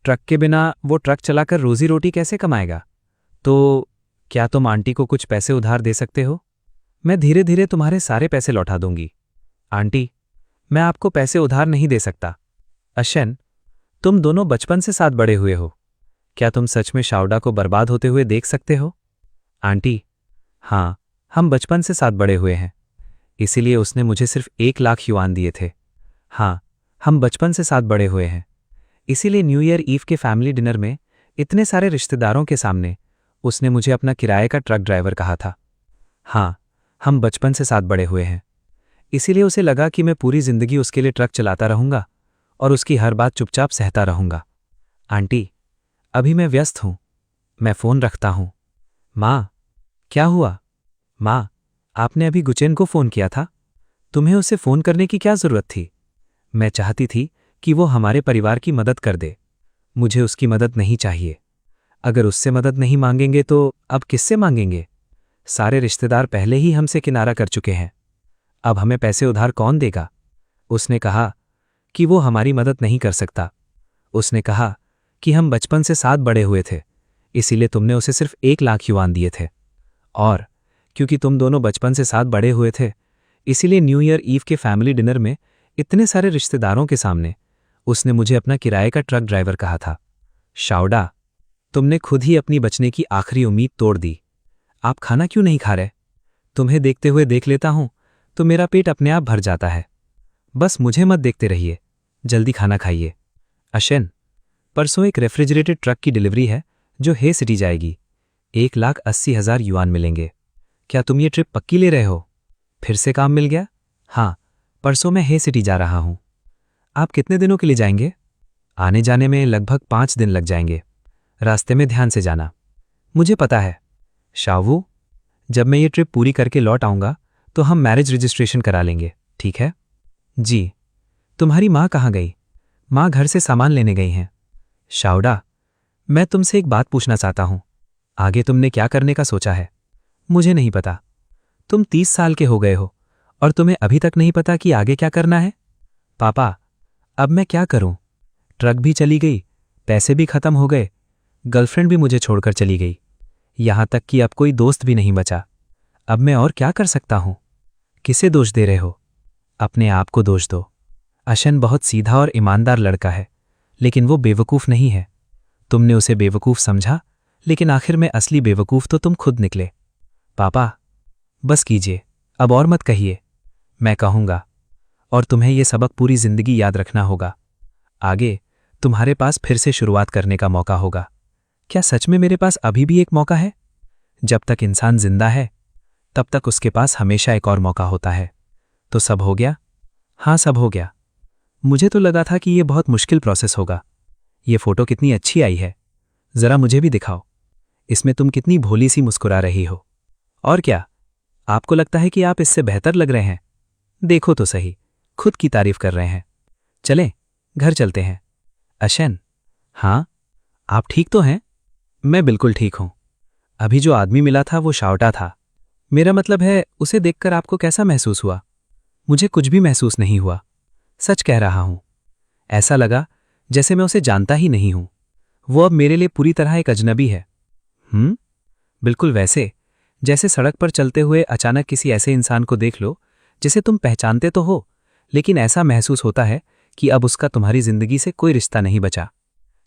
ट्रक के बिना वो ट्रक चलाकर रोजी रोटी कैसे कमाएगा? तो क्या तुम आंटी को कुछ पैसे उधार दे सकते हो? मैं धीरे धीरे तुम्हारे सारे पैसे लौटा दूंगी। आंटी, मैं आपको पैसे उधार नहीं दे सकता। अशन, तुम दोनों बचपन से साथ बड़े हुए हो, क्या तुम सच में शाओडा को बर्बाद होते हुए देख सकते हो? आंटी, हाँ, हम बचपन से साथ बड़े हुए हैं, इसीलिए उसने मुझे सिर्फ 1 लाख युआन दिए थे। हाँ, हम बचपन से साथ बड़े हुए हैं, इसीलिए न्यू ईयर ईव के फैमिली डिनर में इतने सारे रिश्तेदारों के सामने उसने मुझे अपना किराए का ट्रक ड्राइवर कहा था। हाँ, हम बचपन से साथ बड़े हुए हैं, इसीलिए उसे लगा कि मैं पूरी जिंदगी उसके लिए ट्रक चलाता रहूंगा और उसकी हर बात चुपचाप सहता रहूंगा। आंटी, अभी मैं व्यस्त हूं, मैं फोन रखता हूं। माँ, क्या हुआ? माँ, आपने अभी गुचेन को फोन किया था? तुम्हें उसे फोन करने की क्या जरूरत थी? मैं चाहती थी कि वो हमारे परिवार की मदद कर दे। मुझे उसकी मदद नहीं चाहिए। अगर उससे मदद नहीं मांगेंगे तो अब किससे मांगेंगे? सारे रिश्तेदार पहले ही हमसे किनारा कर चुके हैं। अब हमें पैसे उधार कौन देगा? उसने कहा कि वो हमारी मदद नहीं कर सकता। उसने कहा कि हम बचपन से साथ बड़े हुए थे, इसीलिए तुमने उसे सिर्फ 1 लाख युआन दिए थे। और क्योंकि तुम दोनों बचपन से साथ बड़े हुए थे, इसीलिए न्यू ईयर ईव के फैमिली डिनर में इतने सारे रिश्तेदारों के सामने उसने मुझे अपना किराए का ट्रक ड्राइवर कहा था। शाओडा, तुमने खुद ही अपनी बचने की आखिरी उम्मीद तोड़ दी। आप खाना क्यों नहीं खा रहे? तुम्हें देखते हुए देख लेता हूं तो मेरा पेट अपने आप भर जाता है। बस मुझे मत देखते रहिए, जल्दी खाना खाइए। अशन, परसों एक रेफ्रिजरेटेड ट्रक की डिलीवरी है जो हे सिटी जाएगी। 1,80,000 युआन मिलेंगे। क्या तुम ये ट्रिप पक्की ले रहे हो? फिर से काम मिल गया? हाँ, परसों मैं हे सिटी जा रहा हूं। आप कितने दिनों के लिए जाएंगे? आने जाने में लगभग 5 दिन लग जाएंगे। रास्ते में ध्यान से जाना। मुझे पता है। शावू, जब मैं ये ट्रिप पूरी करके लौट आऊंगा तो हम मैरिज रजिस्ट्रेशन करा लेंगे, ठीक है? जी। तुम्हारी माँ कहाँ गई? माँ घर से सामान लेने गई हैं। शाओडा, मैं तुमसे एक बात पूछना चाहता हूं। आगे तुमने क्या करने का सोचा है? मुझे नहीं पता। तुम 30 साल के हो गए हो और तुम्हें अभी तक नहीं पता कि आगे क्या करना है? पापा, अब मैं क्या करूं? ट्रक भी चली गई, पैसे भी खत्म हो गए, गर्लफ्रेंड भी मुझे छोड़कर चली गई, यहां तक कि अब कोई दोस्त भी नहीं बचा। अब मैं और क्या कर सकता हूं? किसे दोष दे रहे हो? अपने आप को दोष दो। अशन बहुत सीधा और ईमानदार लड़का है, लेकिन वो बेवकूफ नहीं है। तुमने उसे बेवकूफ समझा, लेकिन आखिर में असली बेवकूफ तो तुम खुद निकले। पापा, बस कीजिए, अब और मत कहिए। मैं कहूंगा, और तुम्हें यह सबक पूरी जिंदगी याद रखना होगा। आगे तुम्हारे पास फिर से शुरुआत करने का मौका होगा। क्या सच में मेरे पास अभी भी एक मौका है? जब तक इंसान जिंदा है, तब तक उसके पास हमेशा एक और मौका होता है। तो सब हो गया? हाँ, सब हो गया। मुझे तो लगा था कि यह बहुत मुश्किल प्रोसेस होगा। ये फोटो कितनी अच्छी आई है, जरा मुझे भी दिखाओ। इसमें तुम कितनी भोली सी मुस्कुरा रही हो। और क्या, आपको लगता है कि आप इससे बेहतर लग रहे हैं? देखो तो सही, खुद की तारीफ कर रहे हैं। चलें, घर चलते हैं। अशन, हाँ, आप ठीक तो हैं? मैं बिल्कुल ठीक हूं। अभी जो आदमी मिला था वो शाओटा था। मेरा मतलब है, उसे देखकर आपको कैसा महसूस हुआ? मुझे कुछ भी महसूस नहीं हुआ। सच कह रहा हूं। ऐसा लगा जैसे मैं उसे जानता ही नहीं हूं। वो अब मेरे लिए पूरी तरह एक अजनबी है। बिल्कुल वैसे जैसे सड़क पर चलते हुए अचानक किसी ऐसे इंसान को देख लो जिसे तुम पहचानते तो हो, लेकिन ऐसा महसूस होता है कि अब उसका तुम्हारी जिंदगी से कोई रिश्ता नहीं बचा।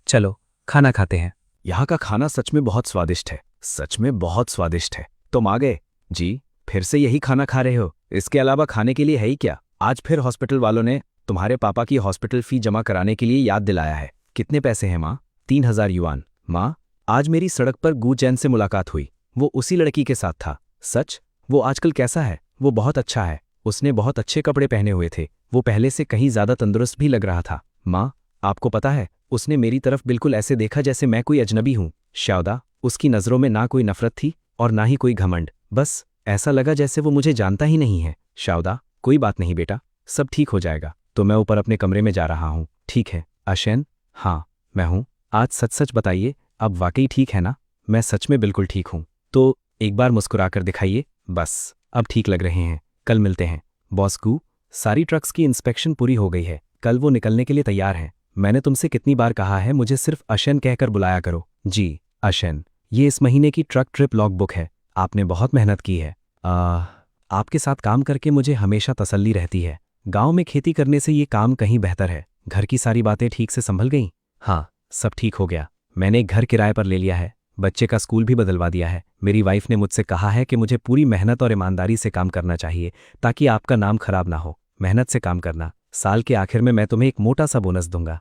चलो, खाना खाते हैं। यहाँ का खाना सच में बहुत स्वादिष्ट है, सच में बहुत स्वादिष्ट है। तुम आ गए? जी, फिर से यही खाना खा रहे हो? इसके अलावा खाने के लिए है ही क्या? आज फिर हॉस्पिटल वालों ने तुम्हारे पापा की हॉस्पिटल फी जमा कराने के लिए याद दिलाया है। कितने पैसे हैं माँ? 3,000 युआन। माँ, आज मेरी सड़क पर गू चैन से मुलाकात हुई। वो उसी लड़की के साथ था। सच? वो आजकल कैसा है? वो बहुत अच्छा है। उसने बहुत अच्छे कपड़े पहने हुए थे। वो पहले से कहीं ज्यादा तंदुरुस्त भी लग रहा था। माँ, आपको पता है, उसने मेरी तरफ बिल्कुल ऐसे देखा जैसे मैं कोई अजनबी हूं। शाओदा, उसकी नजरों में ना कोई नफरत थी और ना ही कोई घमंड। बस ऐसा लगा जैसे वो मुझे जानता ही नहीं है। शाओदा, कोई बात नहीं बेटा, सब ठीक हो जाएगा। तो मैं ऊपर अपने कमरे में जा रहा हूं। ठीक है। अशन, हाँ, मैं हूं। आज सच सच बताइए, अब वाकई ठीक है ना? मैं सच में बिल्कुल ठीक हूं। तो एक बार मुस्कुराकर दिखाइए। बस अब ठीक लग रहे हैं। कल मिलते हैं। बॉस गू, सारी ट्रक्स की इंस्पेक्शन पूरी हो गई है। कल वो निकलने के लिए तैयार हैं। मैंने तुमसे कितनी बार कहा है मुझे सिर्फ अशन कहकर बुलाया करो। जी, अशन। ये इस महीने की ट्रक ट्रिप लॉग बुक है। आपने बहुत मेहनत की है। आपके साथ काम करके मुझे हमेशा तसल्ली रहती है। गांव में खेती करने से ये काम कहीं बेहतर है। घर की सारी बातें ठीक से संभल गईं? हाँ, सब ठीक हो गया। मैंने एक घर किराए पर ले लिया है। बच्चे का स्कूल भी बदलवा दिया है। मेरी वाइफ ने मुझसे कहा है कि मुझे पूरी मेहनत और ईमानदारी से काम करना चाहिए ताकि आपका नाम खराब ना हो। मेहनत से काम करना। साल के आखिर में मैं तुम्हें एक मोटा सा बोनस दूंगा।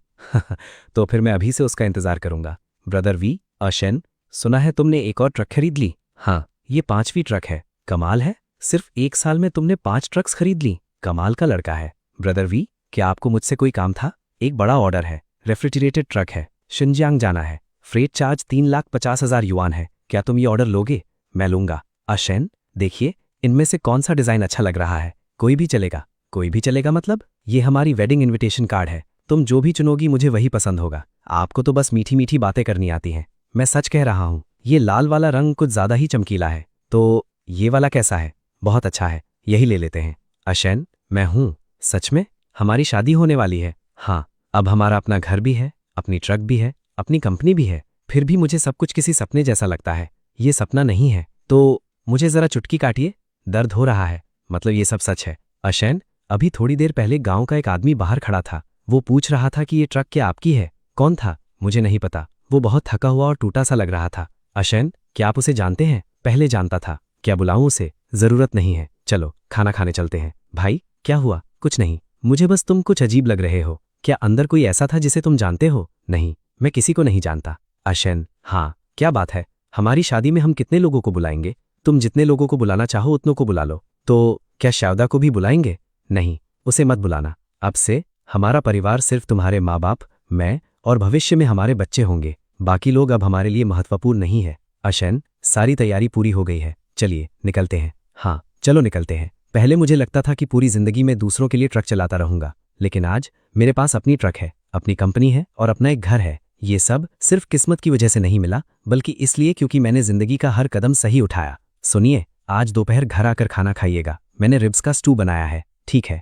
तो फिर मैं अभी से उसका इंतजार करूंगा। ब्रदर वी, अशन, सुना है तुमने एक और ट्रक खरीद ली? हाँ, ये 5वीं ट्रक है। कमाल है, सिर्फ 1 साल में तुमने 5 ट्रक्स खरीद ली। कमाल का लड़का है। ब्रदर वी, क्या आपको मुझसे कोई काम था? एक बड़ा ऑर्डर है, रेफ्रिजरेटेड ट्रक है, शिनजियांग जाना है, फ्रेट चार्ज 3,50,000 युआन है। क्या तुम ये ऑर्डर लोगे? मैं लूंगा। अशेन, देखिए इनमें से कौन सा डिज़ाइन अच्छा लग रहा है? कोई भी चलेगा। कोई भी चलेगा मतलब? ये हमारी वेडिंग इनविटेशन कार्ड है, तुम जो भी चुनोगी मुझे वही पसंद होगा। आपको तो बस मीठी मीठी बातें करनी आती हैं। मैं सच कह रहा हूँ, ये लाल वाला रंग कुछ ज़्यादा ही चमकीला है, तो ये वाला कैसा है? बहुत अच्छा है, यही ले लेते हैं। अशेन, मैं हूँ। सच में? हमारी शादी होने वाली है। हाँ, अब हमारा अपना घर भी है, अपनी ट्रक भी है, अपनी कंपनी भी है। फिर भी मुझे सब कुछ किसी सपने जैसा लगता है। ये सपना नहीं है, तो मुझे ज़रा चुटकी काटिए, दर्द हो रहा है। मतलब ये सब सच है। अशेन, अभी थोड़ी देर पहले गांव का एक आदमी बाहर खड़ा था, वो पूछ रहा था कि ये ट्रक क्या आपकी है? कौन था? मुझे नहीं पता, वो बहुत थका हुआ और टूटा सा लग रहा था। अशेन, क्या आप उसे जानते हैं? पहले जानता था। क्या बुलाऊं उसे? जरूरत नहीं है, चलो खाना खाने चलते हैं। भाई, क्या हुआ? कुछ नहीं, मुझे बस तुम कुछ अजीब लग रहे हो। क्या अंदर कोई ऐसा था जिसे तुम जानते हो? नहीं, मैं किसी को नहीं जानता। अशेन, हाँ, क्या बात है? हमारी शादी में हम कितने लोगों को बुलाएंगे? तुम जितने लोगों को बुलाना चाहो उतनों को बुला लो। तो क्या शावदा को भी बुलाएंगे? नहीं, उसे मत बुलाना। अब से हमारा परिवार सिर्फ तुम्हारे माँ बाप, मैं और भविष्य में हमारे बच्चे होंगे। बाकी लोग अब हमारे लिए महत्वपूर्ण नहीं है। अशेन, सारी तैयारी पूरी हो गई है, चलिए निकलते हैं। हाँ, चलो निकलते हैं। पहले मुझे लगता था कि पूरी जिंदगी में दूसरों के लिए ट्रक चलाता रहूंगा, लेकिन आज मेरे पास अपनी ट्रक है, अपनी कंपनी है और अपना एक घर है। ये सब सिर्फ किस्मत की वजह से नहीं मिला, बल्कि इसलिए क्योंकि मैंने जिंदगी का हर कदम सही उठाया। सुनिए, आज दोपहर घर आकर खाना खाइएगा, मैंने रिब्स का स्टू बनाया है। ठीक है।